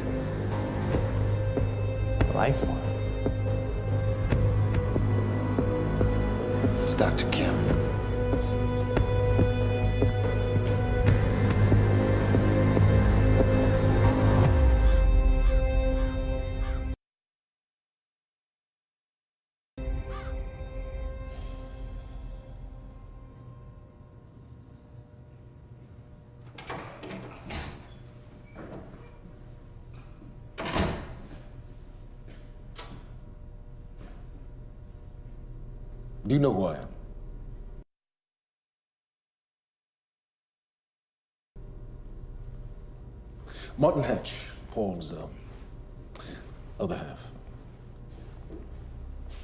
Life form? It's Dr. Kim. Do you know who I am? Martin Hatch, Paul's other half.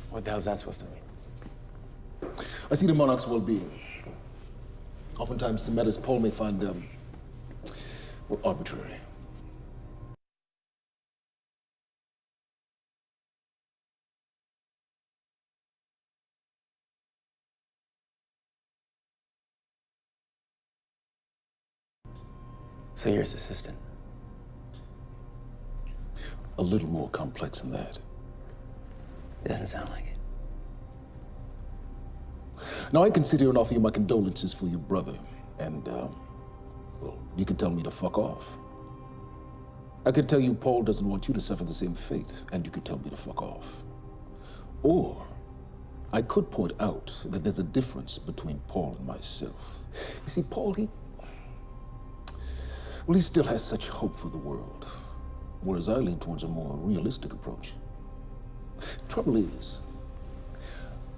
What the hell's that supposed to mean? I see the monarch's well-being. Oftentimes, the matters Paul may find well, arbitrary. So you're his assistant? A little more complex than that. It doesn't sound like it. Now, I can sit here and offer you my condolences for your brother, and, well, you can tell me to fuck off. I could tell you Paul doesn't want you to suffer the same fate, and you could tell me to fuck off. Or I could point out that there's a difference between Paul and myself. You see, Paul, well, he still has such hope for the world, whereas I lean towards a more realistic approach. Trouble is,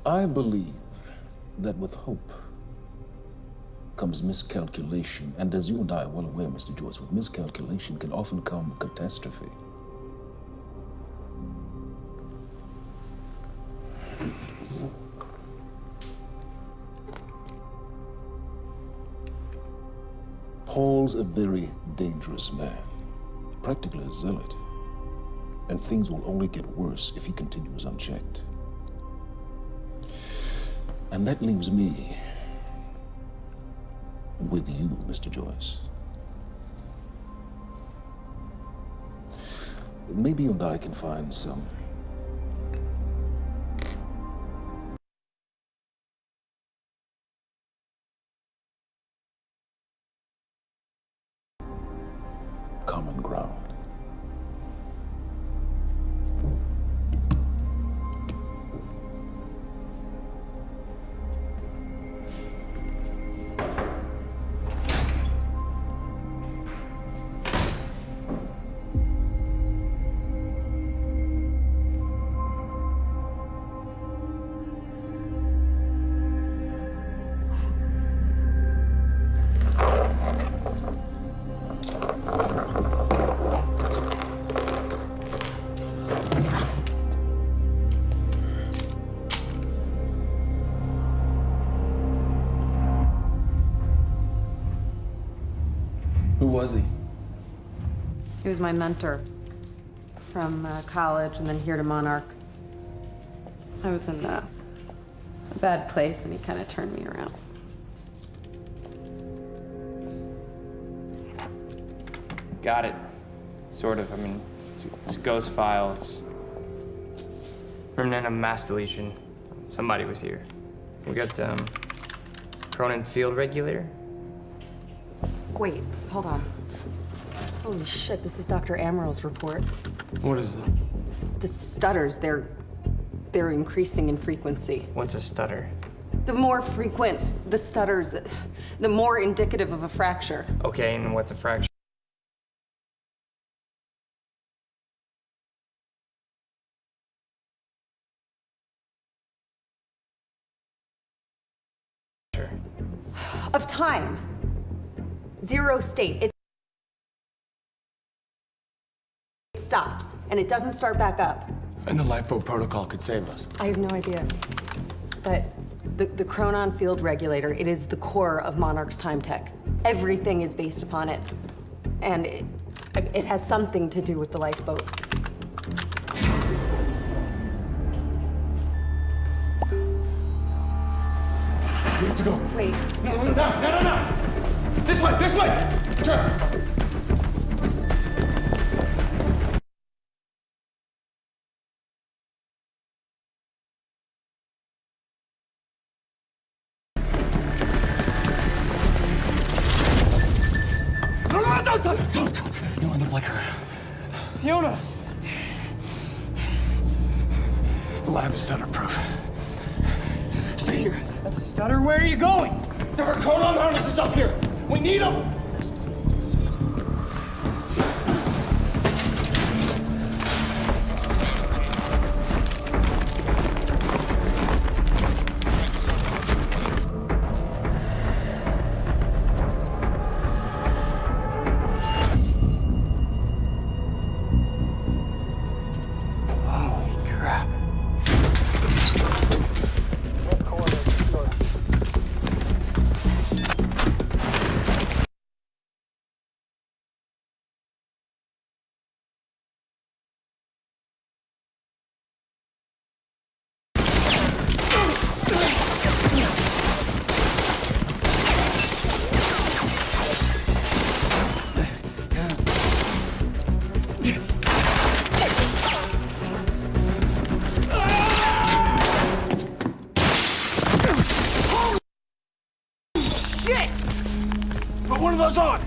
I believe that with hope comes miscalculation, and as you and I are well aware, Mr. Joyce, with miscalculation can often come catastrophe. Paul's a very dangerous man, practically a zealot, and things will only get worse if he continues unchecked. And that leaves me with you, Mr. Joyce. Maybe you and I can find some common ground. Who was he? He was my mentor from college and then here to Monarch. I was in a bad place and he kind of turned me around. Got it. Sort of. I mean, it's a ghost file. It's remnant of mass deletion. Somebody was here. We got, Cronin Field Regulator. Wait, hold on. Holy shit, this is Dr. Amaril's report. What is it? The stutters, they're increasing in frequency. What's a stutter? The more frequent the stutters, the more indicative of a fracture. Okay, and what's a fracture? zero state. It stops, and it doesn't start back up. And the lifeboat protocol could save us. I have no idea. But the chronon field regulator, it is the core of Monarch's time tech. Everything is based upon it. And it has something to do with the lifeboat. We have to go. Wait. No. This way. Sure. Don't. You end up like her. Fiona! The lab is stutter-proof. Stay here. Stutter, where are you going? There are chronon harnesses up here. We need them. One of those on!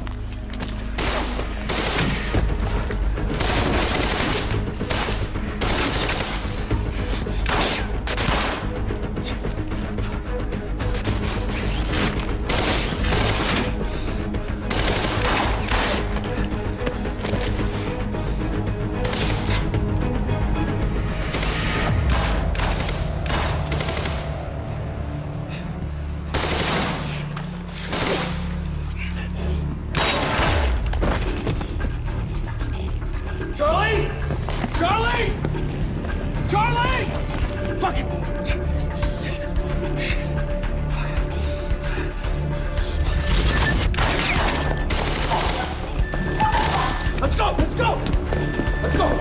Let's go!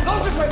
Go this way!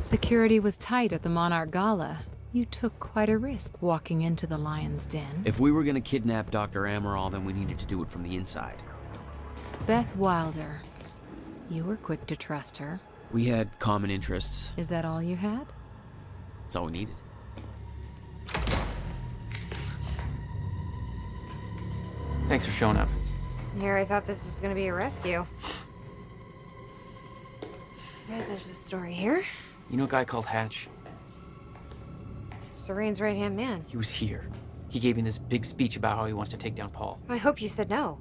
Security was tight at the Monarch Gala. You took quite a risk walking into the Lion's Den. If we were gonna kidnap Dr. Amaral, then we needed to do it from the inside. Beth Wilder. You were quick to trust her. We had common interests. Is that all you had? That's all we needed. Thanks for showing up. Here, I thought this was gonna be a rescue. Yeah, there's a story here. You know a guy called Hatch? Serene's right-hand man. He was here. He gave me this big speech about how he wants to take down Paul. I hope you said no.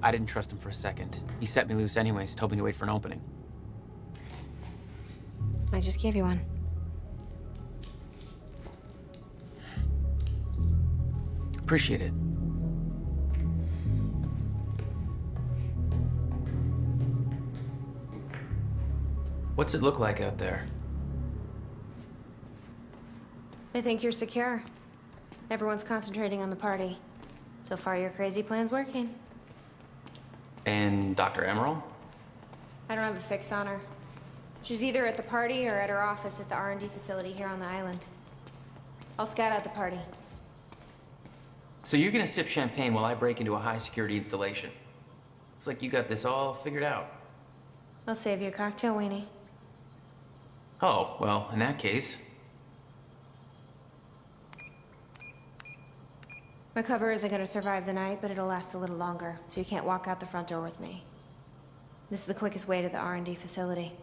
I didn't trust him for a second. He set me loose anyways, told me to wait for an opening. I just gave you one. Appreciate it. What's it look like out there? I think you're secure. Everyone's concentrating on the party. So far, your crazy plan's working. And Dr. Amaral? I don't have a fix on her. She's either at the party or at her office at the R&D facility here on the island. I'll scout out the party. So you're gonna sip champagne while I break into a high-security installation. It's like you got this all figured out. I'll save you a cocktail, Weenie. Oh, well, in that case, My cover isn't gonna survive the night, but it'll last a little longer, so you can't walk out the front door with me. This is the quickest way to the R&D facility.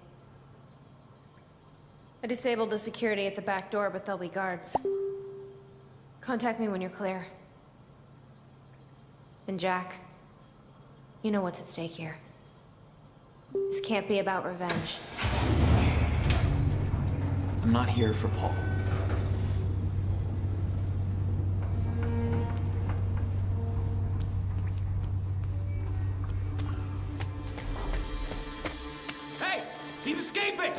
I disabled the security at the back door, but there'll be guards. Contact me when you're clear. And Jack, you know what's at stake here. This can't be about revenge. I'm not here for Paul. Hey! He's escaping!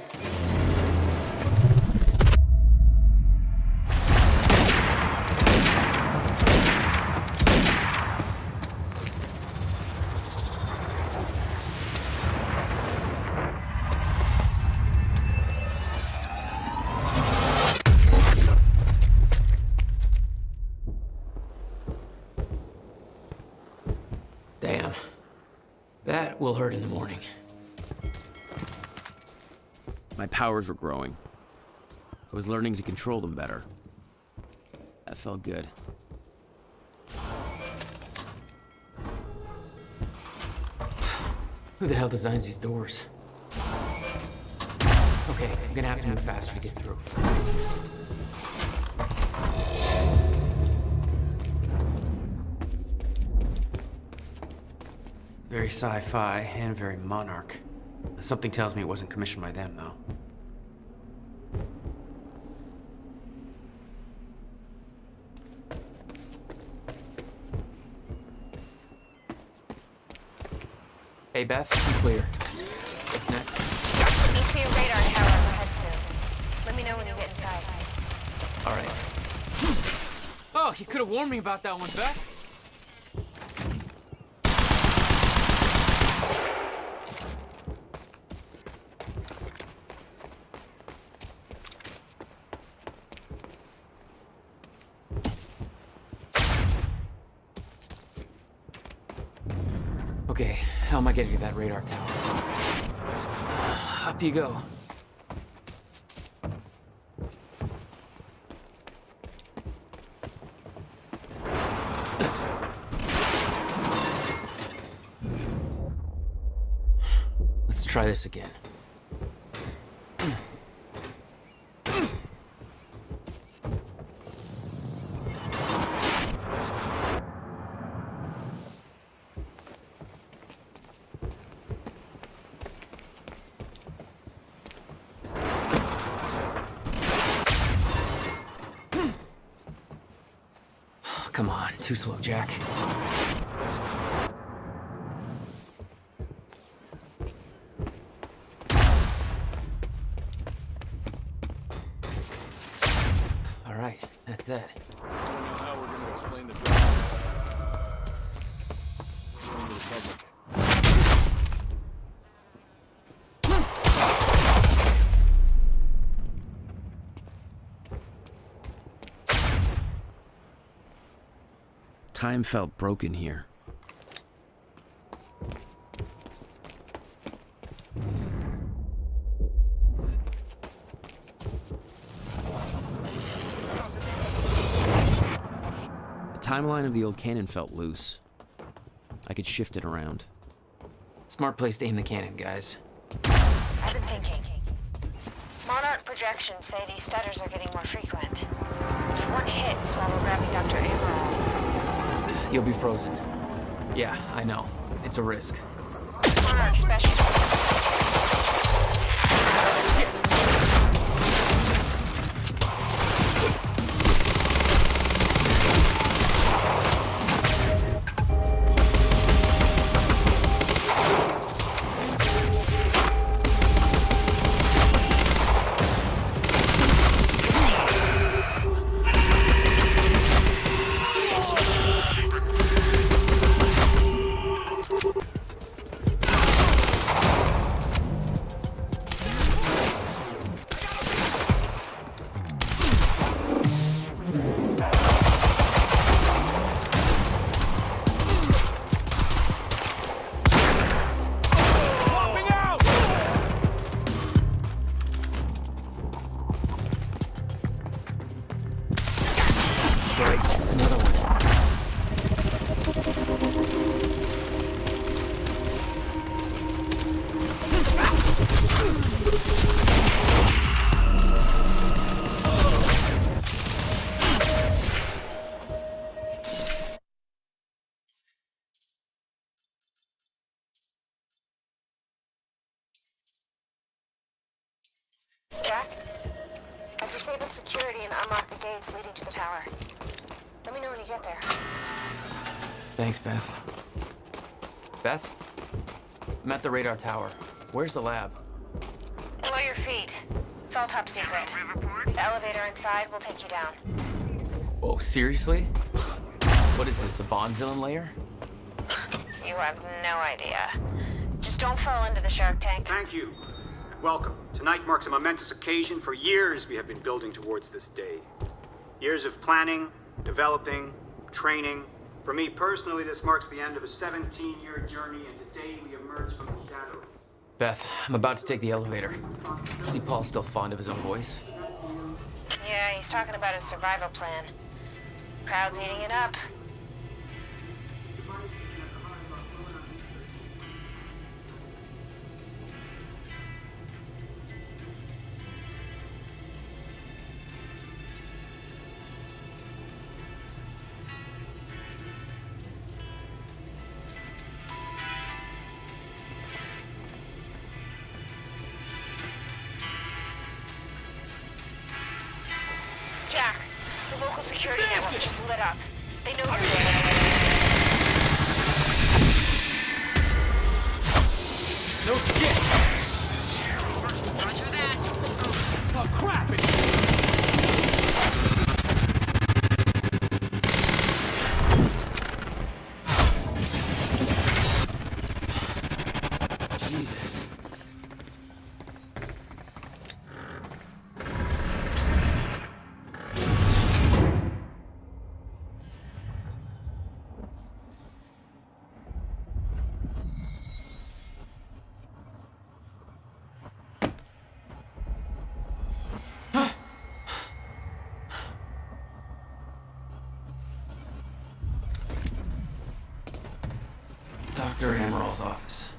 Damn. That will hurt in the morning. My powers were growing. I was learning to control them better. That felt good. Who the hell designs these doors? Okay, I'm gonna have to move faster to get through. Very sci-fi and very Monarch. Something tells me it wasn't commissioned by them, though. Hey, Beth, I'm clear. What's next? You'll see a radar tower overhead soon. Let me know when you get inside. All right. Oh, you could have warned me about that one, Beth. Okay, how am I getting to that radar tower? Up you go. Let's try this again. Come on, too slow, Jack. All right, that's it. I don't know how we're gonna explain the drama to the public. Time felt broken here. The timeline of the old cannon felt loose. I could shift it around. Smart place to aim the cannon, guys. I've been thinking. Monarch projections say these stutters are getting more frequent. If one hits while we're grabbing Dr. Amaral, You'll be frozen. Yeah, I know. It's a risk. Monarch special. Great, another one. Jack? I've disabled security and unlocked the gates leading to the tower. Let me know when you get there. Thanks, Beth. Beth? I'm at the radar tower. Where's the lab? Below your feet. It's all top secret. The elevator inside will take you down. Oh, seriously? What is this, a Bond villain lair? You have no idea. Just don't fall into the shark tank. Thank you. Welcome. Tonight marks a momentous occasion. For years, we have been building towards this day. Years of planning, developing, training. For me personally, this marks the end of a 17-year journey, and today we emerge from the shadow. Beth, I'm about to take the elevator. See Paul's still fond of his own voice? Yeah, he's talking about his survival plan. Crowd's eating it up. Jack, the local security network just lit up. They know you're there. No shit! Roger that. Oh, crap! Jesus. Dr. Hammerall's office.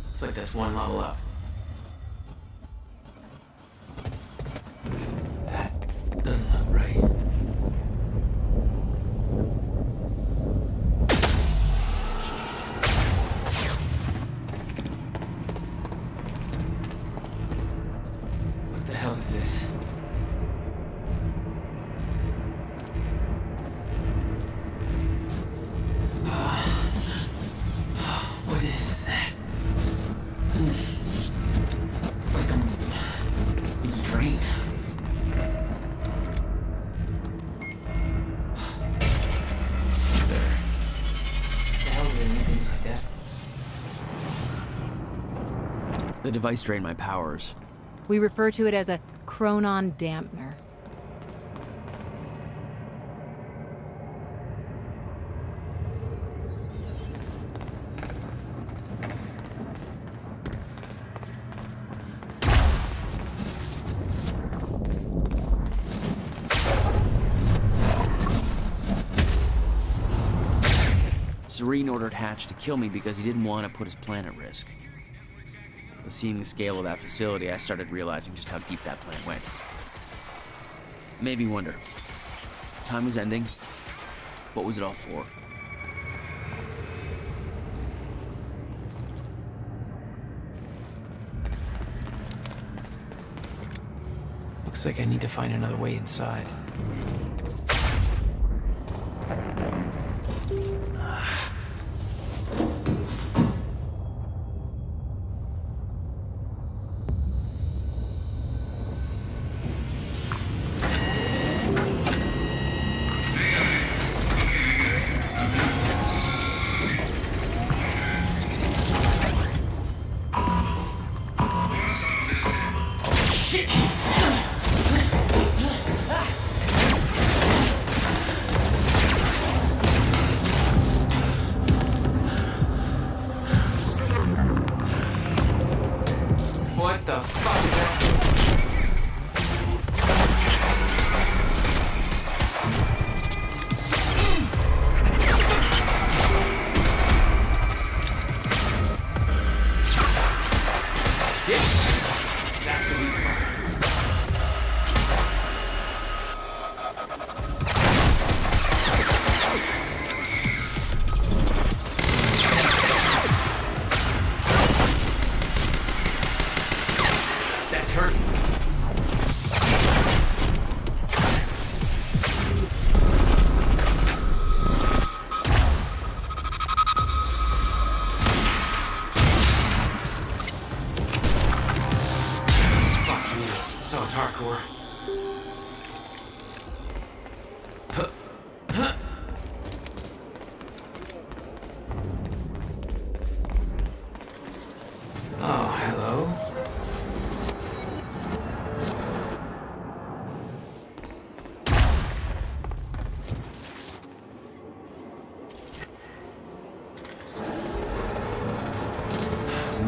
Looks like that's one level up. That doesn't look right. What the hell is this? What is that? It's like I'm being drained. There. The hell do they make things like that? The device drained my powers. We refer to it as a chronon dampener. Serene ordered Hatch to kill me because he didn't want to put his plan at risk. But seeing the scale of that facility, I started realizing just how deep that plan went. It made me wonder. Time was ending. What was it all for? Looks like I need to find another way inside. Oh, hello.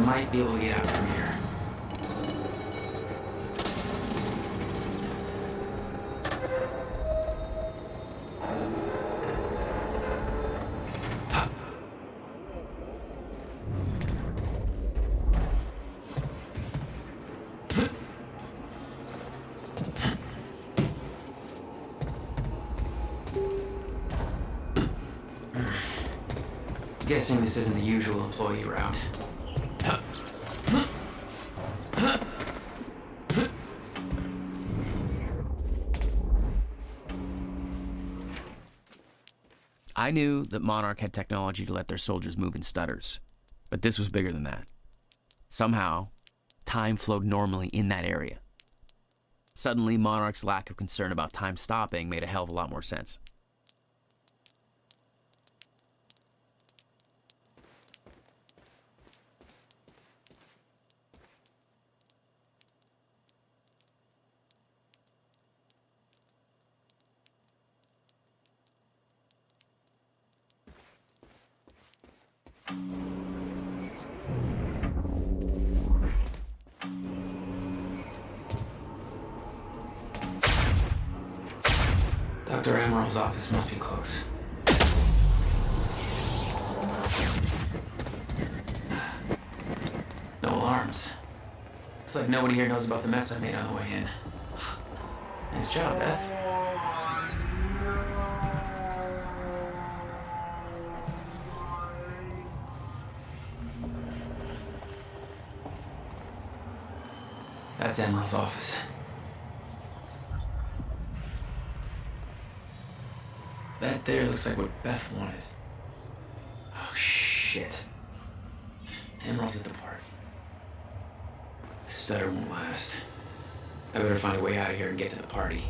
Might be able to get out from here. Guessing this isn't the usual employee route. I knew that Monarch had technology to let their soldiers move in stutters, but this was bigger than that. Somehow, time flowed normally in that area. Suddenly, Monarch's lack of concern about time stopping made a hell of a lot more sense. Dr. Amaril's office must be close. No alarms. Looks like nobody here knows about the mess I made on the way in. Nice job, Beth. That's Amaril's office. That there looks like what Beth wanted. Oh, shit. Emerald's at the party. The stutter won't last. I better find a way out of here and get to the party.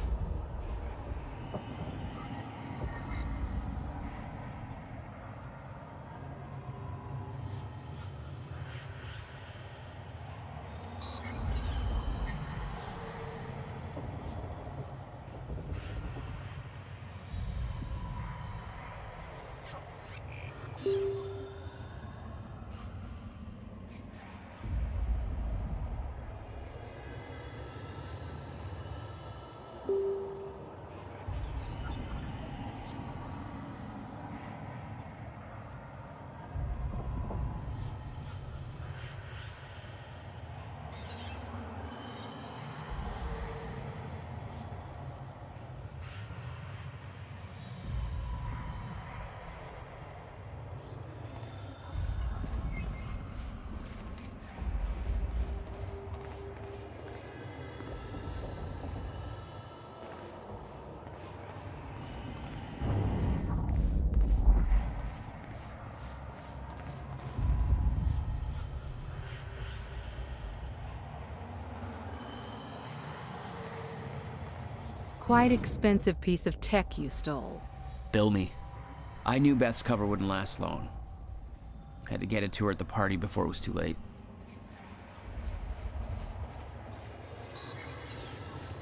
Quite expensive piece of tech you stole. Bill me. I knew Beth's cover wouldn't last long. Had to get it to her at the party before it was too late.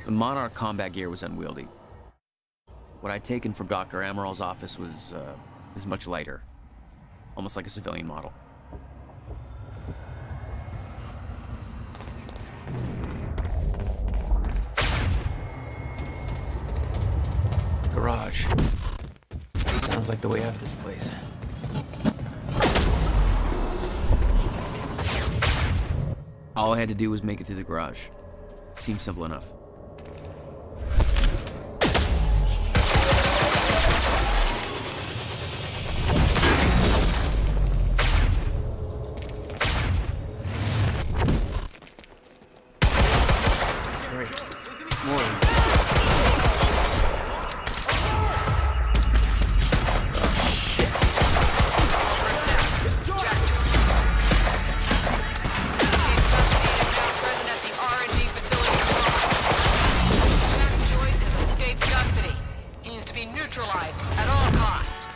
The Monarch combat gear was unwieldy. What I'd taken from Dr. Amaril's office was much lighter. Almost like a civilian model. Garage. Sounds like the way out of this place. All I had to do was make it through the garage. Seemed simple enough. neutralized at all costs.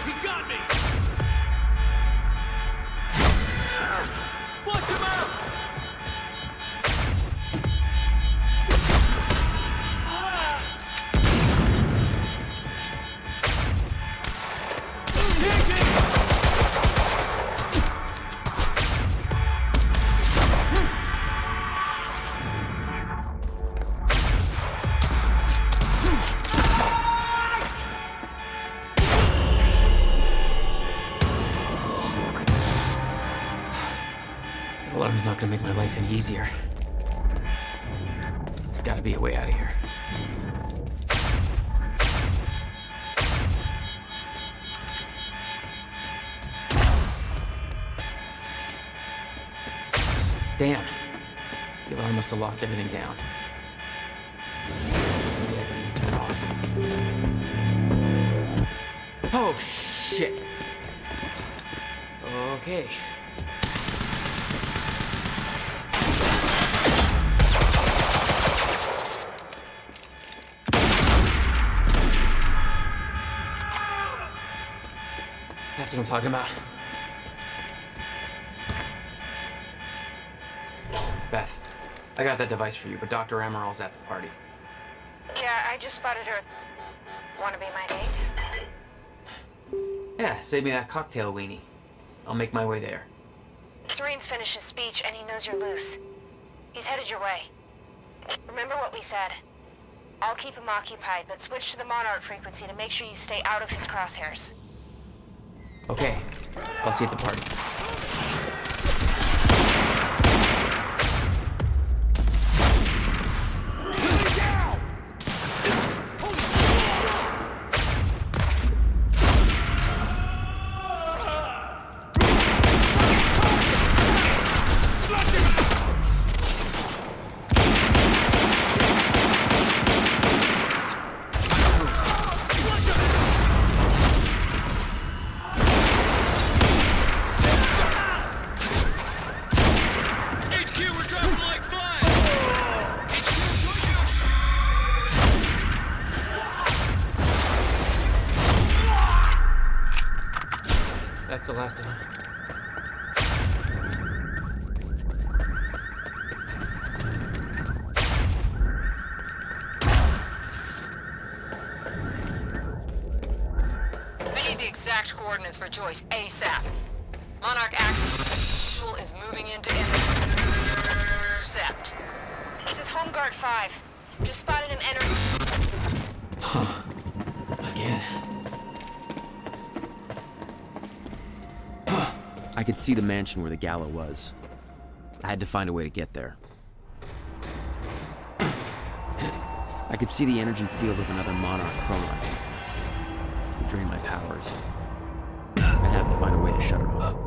He got me! Flush him out! The alarm's not gonna make my life any easier. There's gotta be a way out of here. Damn. The alarm must have locked everything down. Maybe I can turn it off. Oh, shit. Okay. That's what I'm talking about. Beth, I got that device for you, but Dr. Emerald's at the party. Yeah, I just spotted her. Wanna be my date? Yeah, save me that cocktail weenie. I'll make my way there. Serene's finished his speech and he knows you're loose. He's headed your way. Remember what we said. I'll keep him occupied, but switch to the Monarch frequency to make sure you stay out of his crosshairs. Okay, I'll see you at the party. That's the last of them. I need the exact coordinates for Joyce ASAP. Monarch Actual is moving into intercept. This is Home Guard 5. Just spotted him entering. Huh. Again. I could see the mansion where the gala was. I had to find a way to get there. I could see the energy field of another Monarch chronon. It would drain my powers. I'd have to find a way to shut it off.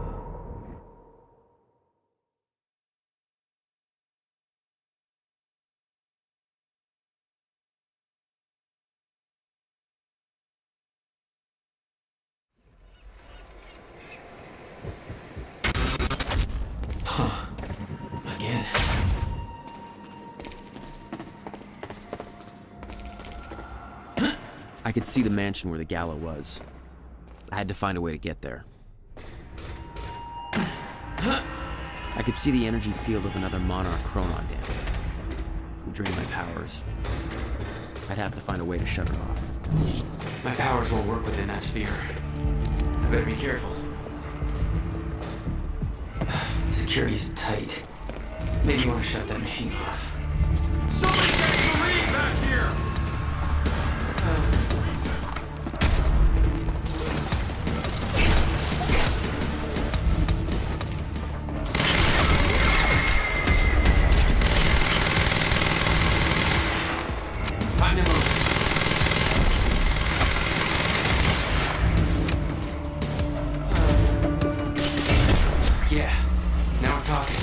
Again. I could see the mansion where the gala was. I had to find a way to get there. I could see the energy field of another Monarch chronon damage. It would drain my powers. I'd have to find a way to shut it off. My powers won't work within that sphere. I better be careful. Security's tight. Maybe you want to shut that machine off. Somebody get Serene back here! Time to move. Yeah, now we're talking.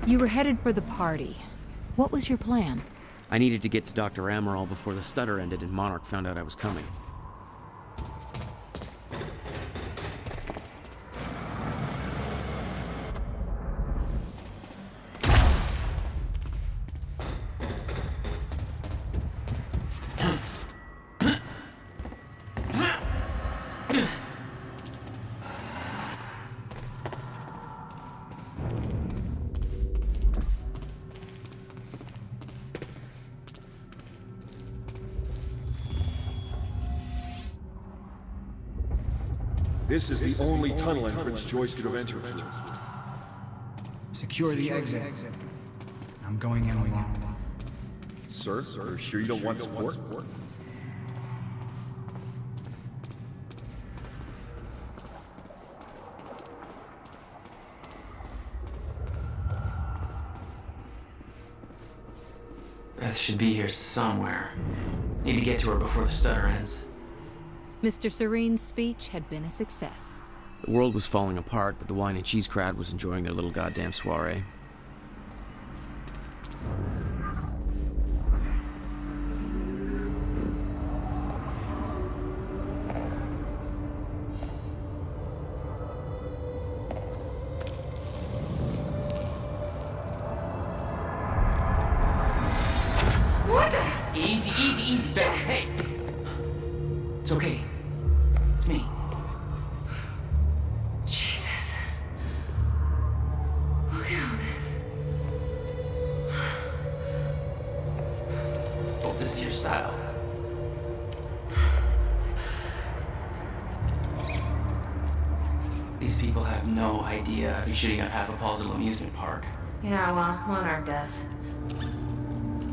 You were headed for the party. What was your plan? I needed to get to Dr. Amaral before the stutter ended and Monarch found out I was coming. This is the only tunnel entrance Joyce could have entered through. Secure the exit. I'm going in alone. Sir, are you sure you don't want support? Beth should be here somewhere. Need to get to her before the stutter ends. Mr. Serene's speech had been a success. The world was falling apart, but the wine and cheese crowd was enjoying their little goddamn soiree. What the? Easy, Beth. Hey! It's okay. It's me. Jesus. Look at all this. Oh, this is your style. These people have no idea I've been shooting up half a puzzle amusement park. Yeah, well, Monarch does.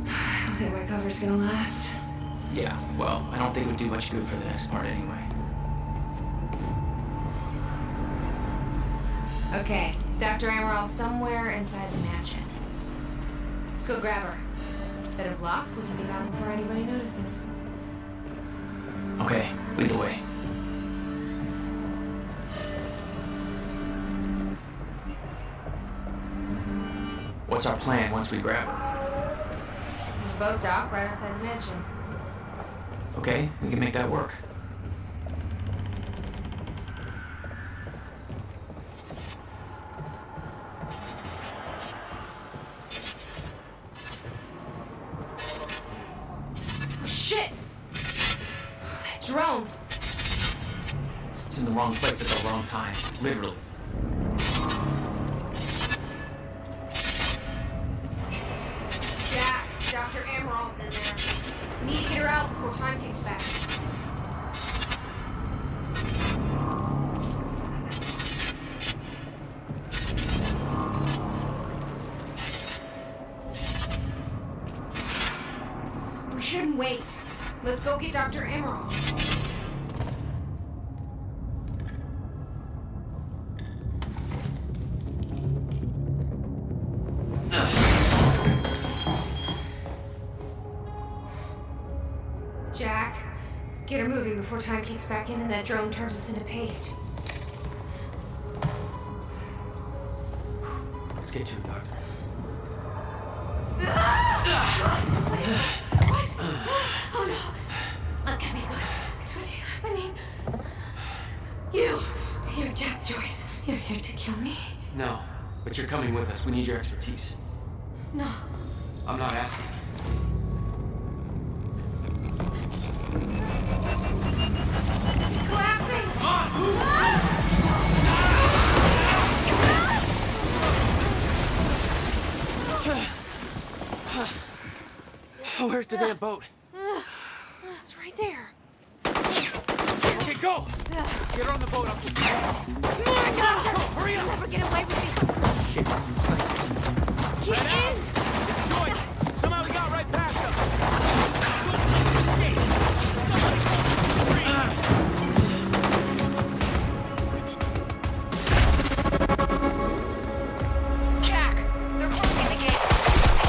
I don't think my cover's gonna last. Yeah, well, I don't think it would do much good for the next part anyway. Okay, Dr. Amaral's somewhere inside the mansion. Let's go grab her. Bit of luck, we can be gone before anybody notices. Okay, lead the way. What's our plan once we grab her? There's a boat dock right outside the mansion. Okay, we can make that work. Oh, shit! Oh, that drone! It's in the wrong place at the wrong time, literally. Jack, Dr. Amaral's in there. We need to get her out before time kicks back. We shouldn't wait. Let's go get Dr. Amaral. Jack, get her moving before time kicks back in and that drone turns us into paste. Let's get to it, Doctor. What? Oh no. That's gotta be good. It's really happening. You're Jack Joyce. You're here to kill me? No, but you're coming with us. We need your expertise. No. I'm not asking. It's collapsing! Where's the damn boat? It's right there. Okay, go! Get her on the boat. Come on, Doctor! Hurry up! You'll never get away with this. Shit. Get in! It's Joyce! Somehow we got right past them! Don't let them escape! Somebody Jack, they're closing the gate.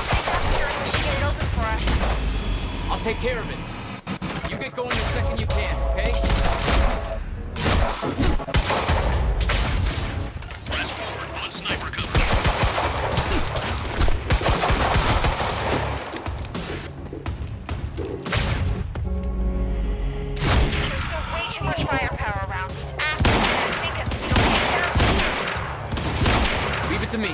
Stay up here until she get it open for us. I'll take care of it. You get going the second you can, okay? Press forward on sniper cover. to me.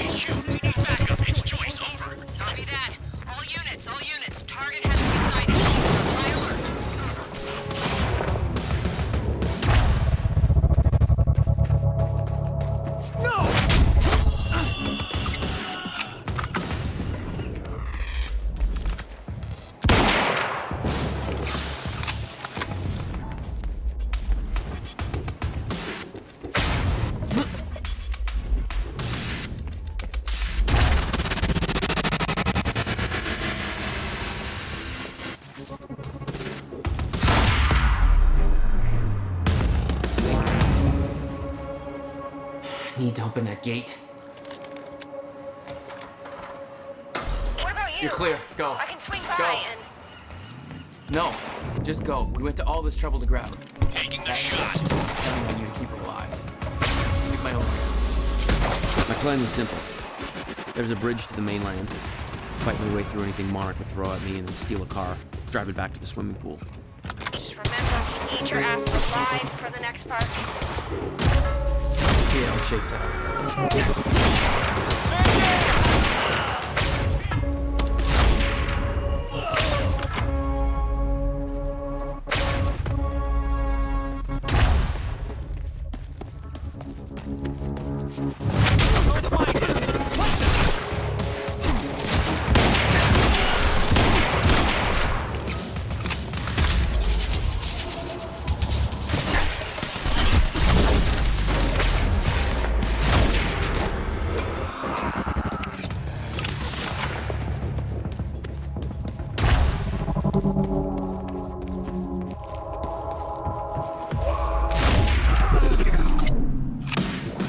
Shoot, we need backup. It's Joyce, over. Copy that. All units. Target has been sighted. High alert. Need to open that gate. What about you? You're clear. Go. I can swing by Go. and... No, just go. We went to all this trouble to grab her. Taking the shot. Counting on you to keep her alive. Make my own. My plan was simple. There's a bridge to the mainland. Fight my way through anything Monarch would throw at me and then steal a car. Drive it back to the swimming pool. Just remember, you need your ass alive for the next part. See how it shakes out.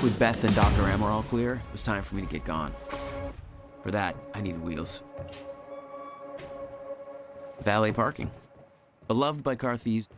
With Beth and Dr. M are all clear, it was time for me to get gone. For that, I needed wheels. Valet parking. Beloved by car thieves,